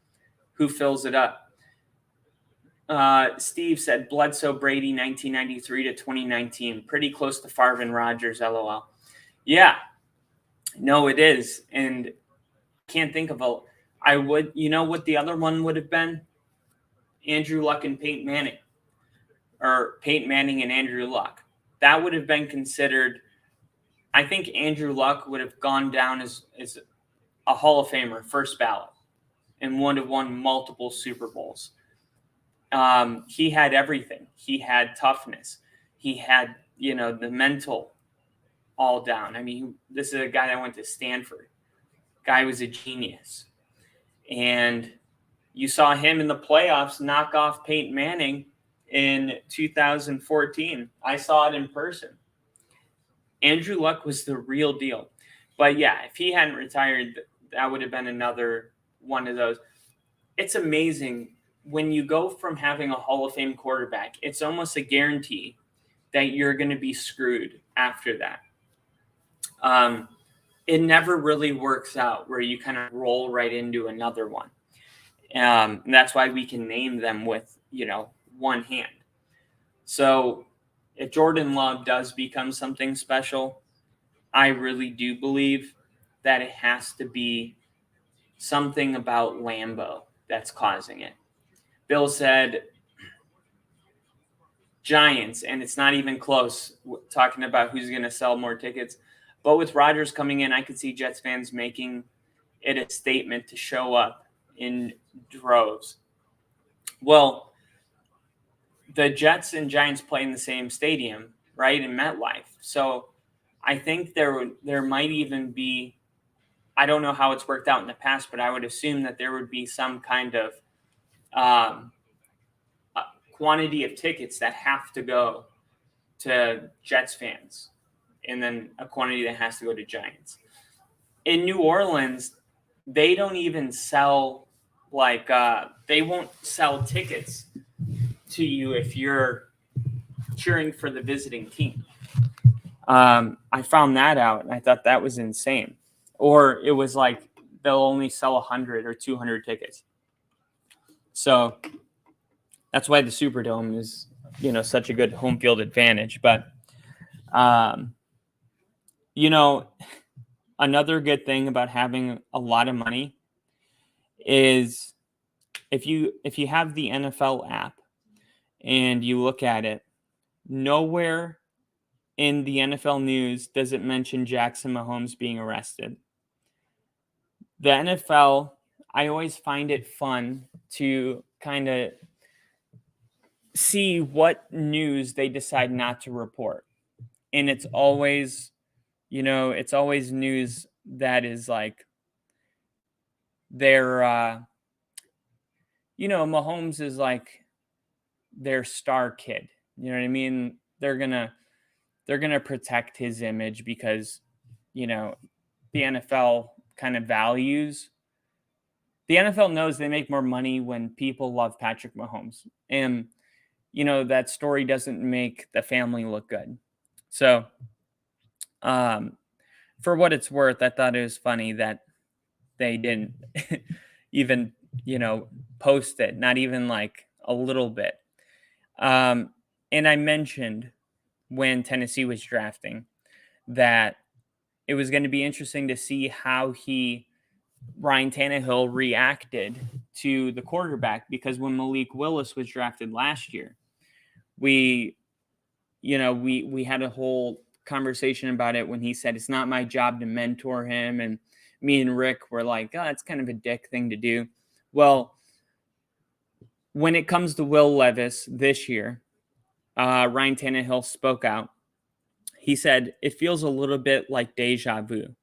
who fills it up. Steve said Bledsoe, Brady, 1993 to 2019. Pretty close to Favre and Rodgers, LOL. Yeah, no, it is. And I can't think of what the other one would have been? Andrew Luck and Peyton Manning. Or Peyton Manning and Andrew Luck. That would have been considered, I think Andrew Luck would have gone down as a Hall of Famer, first ballot, and would have won multiple Super Bowls. He had everything. He had toughness. He had, the mental all down. I mean, this is a guy that went to Stanford. Guy was a genius. And you saw him in the playoffs knock off Peyton Manning in 2014. I saw it in person. Andrew Luck was the real deal. But yeah, if he hadn't retired, that would have been another one of those. It's amazing. When you go from having a Hall of Fame quarterback, it's almost a guarantee that you're going to be screwed after that. It never really works out where you kind of roll right into another one. And that's why we can name them with, one hand. So if Jordan Love does become something special, I really do believe that it has to be something about Lambeau that's causing it. Bill said Giants, and it's not even close, talking about who's going to sell more tickets. But with Rodgers coming in, I could see Jets fans making it a statement to show up in droves. Well, the Jets and Giants play in the same stadium, right, in MetLife. So I think there might even be, I don't know how it's worked out in the past, but I would assume that there would be some kind of um, quantity of tickets that have to go to Jets fans, and then a quantity that has to go to Giants. In New Orleans, they don't even sell they won't sell tickets to you if you're cheering for the visiting team. I found that out, and I thought that was insane. Or it was like they'll only sell 100 or 200 tickets. So that's why the Superdome is, such a good home field advantage. But, another good thing about having a lot of money is if you have the NFL app and you look at it, nowhere in the NFL news does it mention Jackson Mahomes being arrested. The NFL, I always find it fun to kind of see what news they decide not to report. And it's always, it's always news that is like they're, Mahomes is like their star kid. You know what I mean? They're gonna protect his image because, the NFL kind of values. The NFL knows they make more money when people love Patrick Mahomes. And, that story doesn't make the family look good. So, for what it's worth, I thought it was funny that they didn't even, post it, not even like a little bit. And I mentioned when Tennessee was drafting that it was going to be interesting to see how Ryan Tannehill reacted to the quarterback, because when Malik Willis was drafted last year, we had a whole conversation about it when he said it's not my job to mentor him, and me and Rick were like, oh, that's kind of a dick thing to do. Well, when it comes to Will Levis this year, Ryan Tannehill spoke out. He said it feels a little bit like deja vu.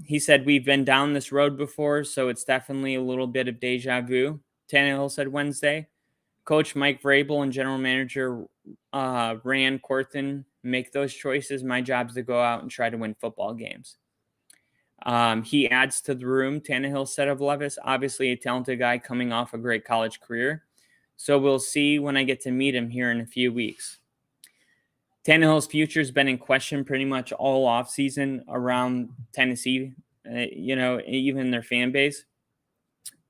He said we've been down this road before, so it's definitely a little bit of deja vu. Tannehill said Wednesday. Coach Mike Vrabel and general manager Rand Corthan make those choices. My job is to go out and try to win football games. He adds to the room, Tannehill said of Levis, obviously a talented guy coming off a great college career. So we'll see when I get to meet him here in a few weeks. Tannehill's future has been in question pretty much all offseason around Tennessee, even their fan base.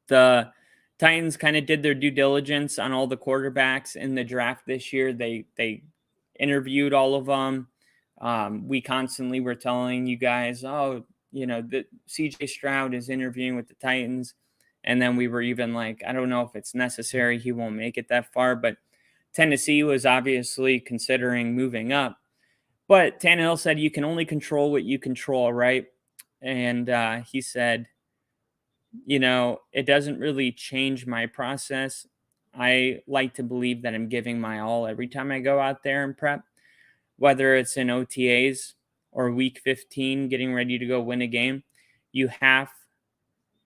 The Titans kind of did their due diligence on all the quarterbacks in the draft this year. They interviewed all of them. We constantly were telling you guys, that CJ Stroud is interviewing with the Titans. And then we were even like, I don't know if it's necessary. He won't make it that far. But Tennessee was obviously considering moving up. But Tannehill said you can only control what you control, right? And he said, it doesn't really change my process. I like to believe that I'm giving my all every time I go out there and prep, whether it's in OTAs or week 15, getting ready to go win a game.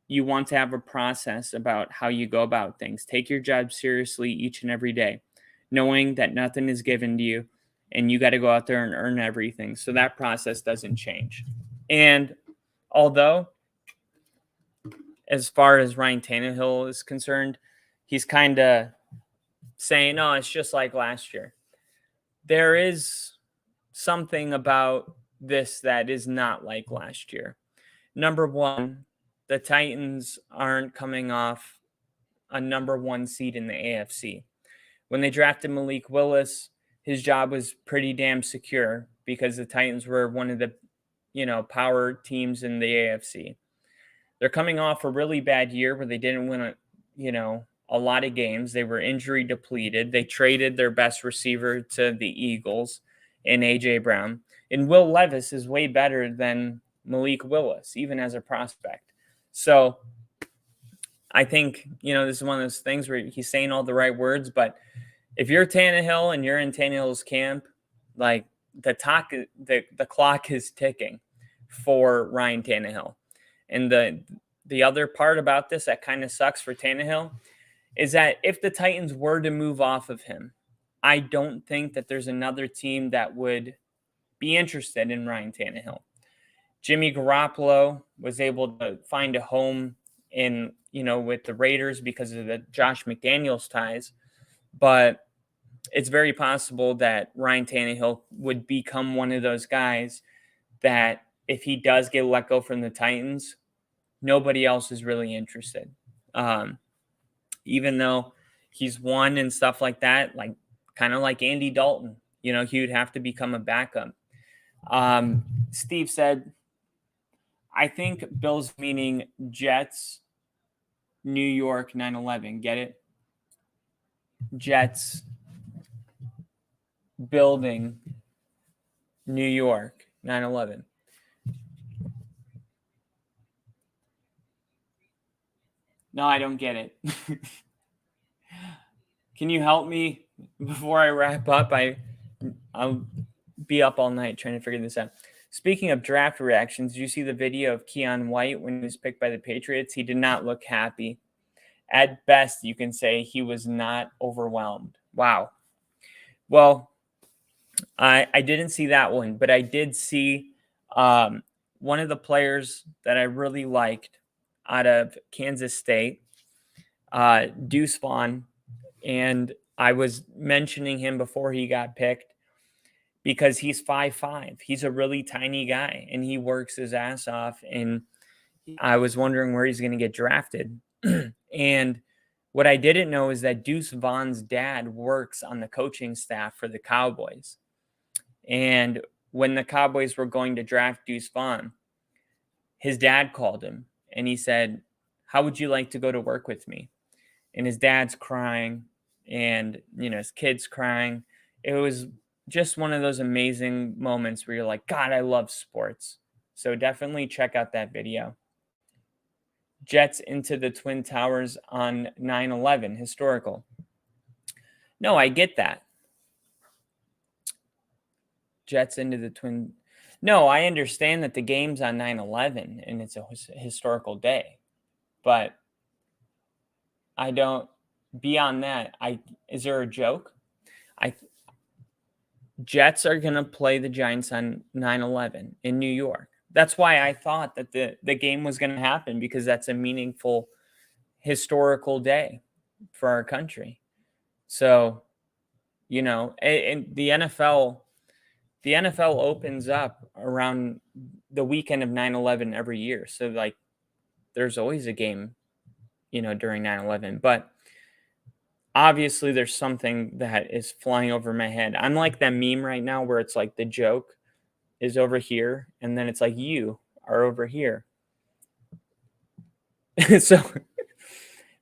You want to have a process about how you go about things. Take your job seriously each and every day, knowing that nothing is given to you and you got to go out there and earn everything. So that process doesn't change. And although, as far as Ryan Tannehill is concerned, he's kind of saying, oh, it's just like last year. There is something about this that is not like last year. Number one, the Titans aren't coming off a number one seed in the AFC. When they drafted Malik Willis, his job was pretty damn secure because the Titans were one of the, power teams in the AFC. They're coming off a really bad year where they didn't win a lot of games. They were injury depleted. They traded their best receiver to the Eagles in A.J. Brown. And Will Levis is way better than Malik Willis, even as a prospect. So I think, this is one of those things where he's saying all the right words, but if you're Tannehill and you're in Tannehill's camp, like the clock is ticking for Ryan Tannehill. And the other part about this that kind of sucks for Tannehill is that if the Titans were to move off of him, I don't think that there's another team that would be interested in Ryan Tannehill. Jimmy Garoppolo was able to find a home with the Raiders because of the Josh McDaniels ties, but it's very possible that Ryan Tannehill would become one of those guys that if he does get let go from the Titans, nobody else is really interested. Even though he's won and stuff like that, like kind of like Andy Dalton, he would have to become a backup. Steve said, I think Bills meaning Jets, New York 9/11. Get it? Jets, building, New York 9/11. No, I don't get it. Can you help me before I wrap up? I'll be up all night trying to figure this out. Speaking of draft reactions, did you see the video of Keon White when he was picked by the Patriots? He did not look happy. At best, you can say he was not overwhelmed. Wow. Well, I didn't see that one, but I did see one of the players that I really liked out of Kansas State, Deuce Vaughn, and I was mentioning him before he got picked because he's 5'5". He's a really tiny guy, and he works his ass off, and I was wondering where he's going to get drafted. And what I didn't know is that Deuce Vaughn's dad works on the coaching staff for the Cowboys. And when the Cowboys were going to draft Deuce Vaughn, his dad called him and he said, how would you like to go to work with me? And his dad's crying and, his kid's crying. It was just one of those amazing moments where you're like, God, I love sports. So definitely check out that video. Jets into the Twin Towers on 9/11, historical. No, I get that. Jets into the Twin. No, I understand that the game's on 9/11 and it's a historical day. But I don't, beyond that, is there a joke? Jets are going to play the Giants on 9/11 in New York. That's why I thought that the game was going to happen, because that's a meaningful historical day for our country. So, and the NFL opens up around the weekend of 9/11 every year. So like there's always a game, during 9/11, but obviously there's something that is flying over my head. I'm like that meme right now where it's like the joke is over here and then it's like you are over here. So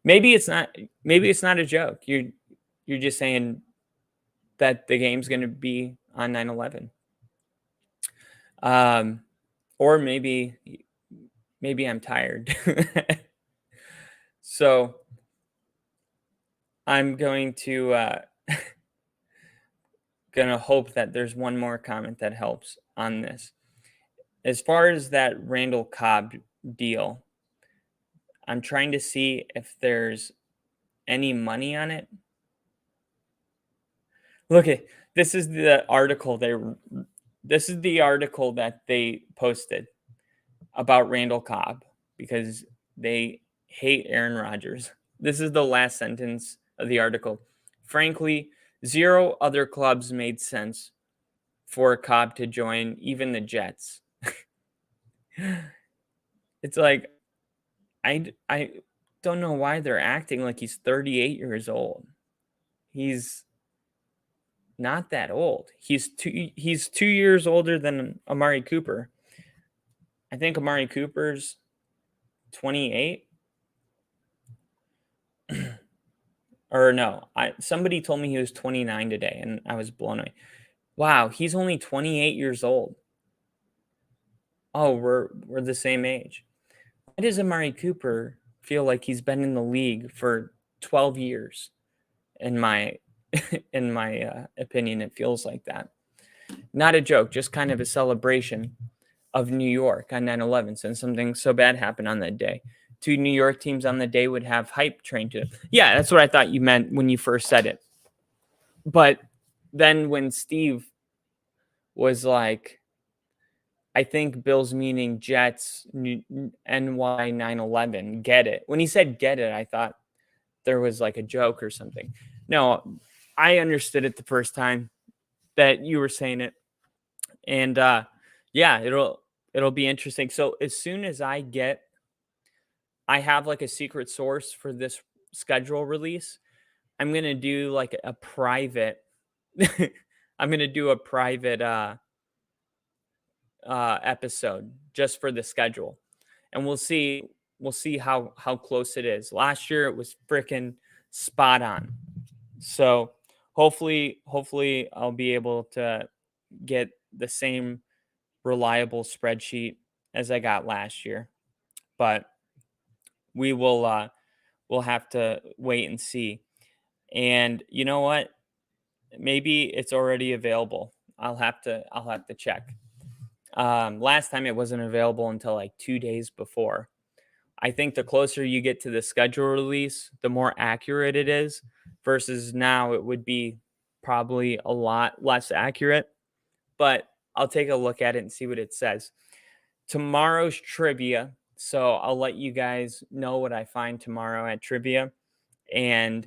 maybe it's not a joke. You're just saying that the game's going to be on 9/11. Or maybe I'm tired. So I'm going to gonna hope that there's one more comment that helps on this. As far as that Randall Cobb deal, I'm trying to see if there's any money on it. Look at this is the article that they posted about Randall Cobb because they hate Aaron Rodgers. This is the last sentence of the article. Frankly, 0 other clubs made sense for Cobb to join, even the Jets. It's like, I don't know why they're acting like he's 38 years old. He's not that old. He's 2 years older than Amari Cooper. I think Amari Cooper's 28. Or no, somebody told me he was 29 today, and I was blown away. Wow, he's only 28 years old. Oh, we're the same age. Why does Amari Cooper feel like he's been in the league for 12 years. In my opinion, it feels like that. Not a joke, just kind of a celebration of New York on 9/11, since something so bad happened on that day. Two New York teams on the day would have hype trained to them. Yeah, that's what I thought you meant when you first said it. But then when Steve was like, I think Bill's meaning Jets, NY 9/11, get it. When he said get it, I thought there was like a joke or something. No, I understood it the first time that you were saying it. And yeah, it'll be interesting. So as soon as I have like a secret source for this schedule release, I'm going to do like a private I'm going to do a private episode just for the schedule. And we'll see how close it is. Last year it was freaking spot on. So hopefully I'll be able to get the same reliable spreadsheet as I got last year. But we'll have to wait and see. And you know what? Maybe it's already available. I'll have to check. Last time it wasn't available until like 2 days before. I think the closer you get to the schedule release, the more accurate it is, versus now it would be probably a lot less accurate. But I'll take a look at it and see what it says. Tomorrow's trivia. So I'll let you guys know what I find tomorrow at trivia. And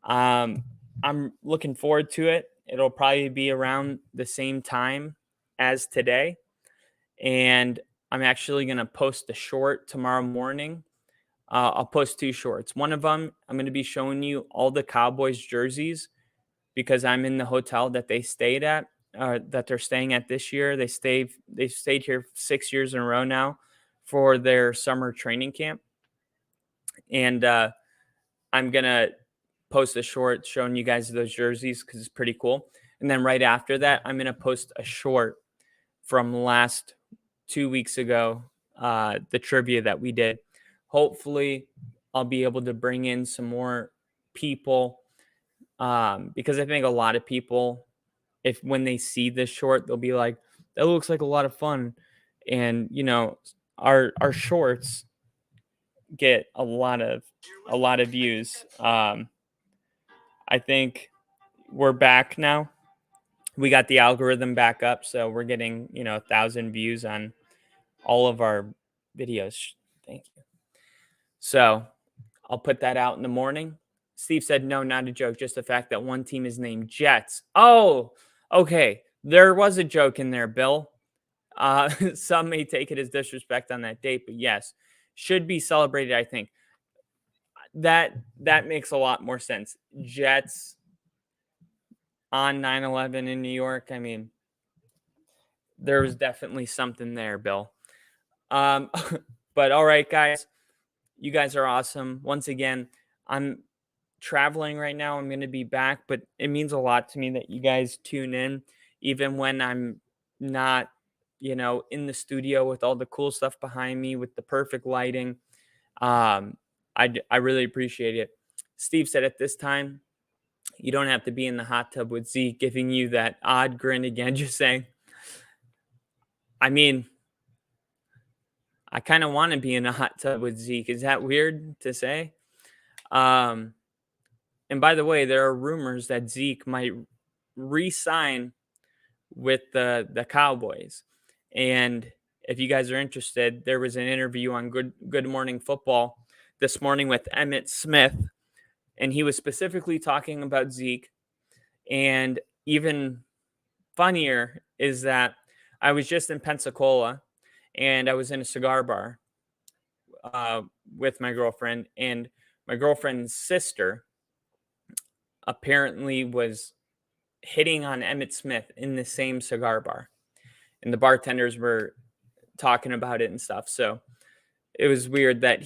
I'm looking forward to it. It'll probably be around the same time as today. And I'm actually going to post a short tomorrow morning. I'll post 2 shorts. One of them, I'm going to be showing you all the Cowboys jerseys because I'm in the hotel that they stayed at, that they're staying at this year. They've stayed here 6 years in a row now for their summer training camp. And I'm going to post a short showing you guys those jerseys because it's pretty cool. And then right after that, I'm going to post a short from last 2 weeks ago, the trivia that we did. Hopefully, I'll be able to bring in some more people because I think a lot of people, if when they see this short, they'll be like, "That looks like a lot of fun," and our shorts get a lot of views. I think we're back now. We got the algorithm back up, so we're getting 1,000 views on all of our videos. Thank you. So I'll put that out in the morning. Steve said, no, not a joke. Just the fact that one team is named Jets. Oh, okay. There was a joke in there, Bill. Some may take it as disrespect on that date, but yes, should be celebrated, I think. That makes a lot more sense. Jets on 9/11 in New York. I mean, there was definitely something there, Bill. But all right, guys. You guys are awesome. Once again, I'm traveling right now. I'm going to be back, but it means a lot to me that you guys tune in, even when I'm not, in the studio with all the cool stuff behind me with the perfect lighting. I really appreciate it. Steve said at this time, you don't have to be in the hot tub with Zeke, giving you that odd grin again, just saying. I mean, I kind of want to be in a hot tub with Zeke. Is that weird to say? And by the way, there are rumors that Zeke might re-sign with the Cowboys. And if you guys are interested, there was an interview on Good Morning Football this morning with Emmitt Smith, and he was specifically talking about Zeke. And even funnier is that I was just in Pensacola, and I was in a cigar bar with my girlfriend, and my girlfriend's sister apparently was hitting on Emmitt Smith in the same cigar bar, and the bartenders were talking about it and stuff. So it was weird that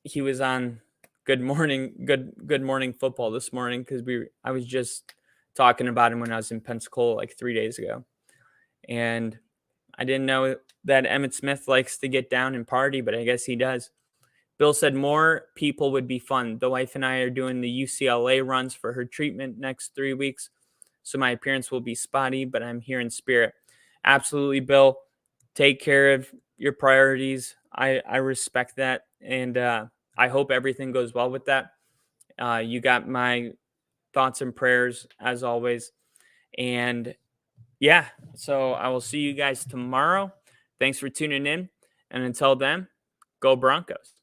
he was on Good Morning Football this morning because I was just talking about him when I was in Pensacola like 3 days ago, and I didn't know that Emmitt Smith likes to get down and party, but I guess he does. Bill said more people would be fun. The wife and I are doing the UCLA runs for her treatment next 3 weeks, so my appearance will be spotty, but I'm here in spirit. Absolutely, Bill. Take care of your priorities. I respect that, and I hope everything goes well with that. You got my thoughts and prayers as always. And yeah, so I will see you guys tomorrow. Thanks for tuning in. And until then, go Broncos.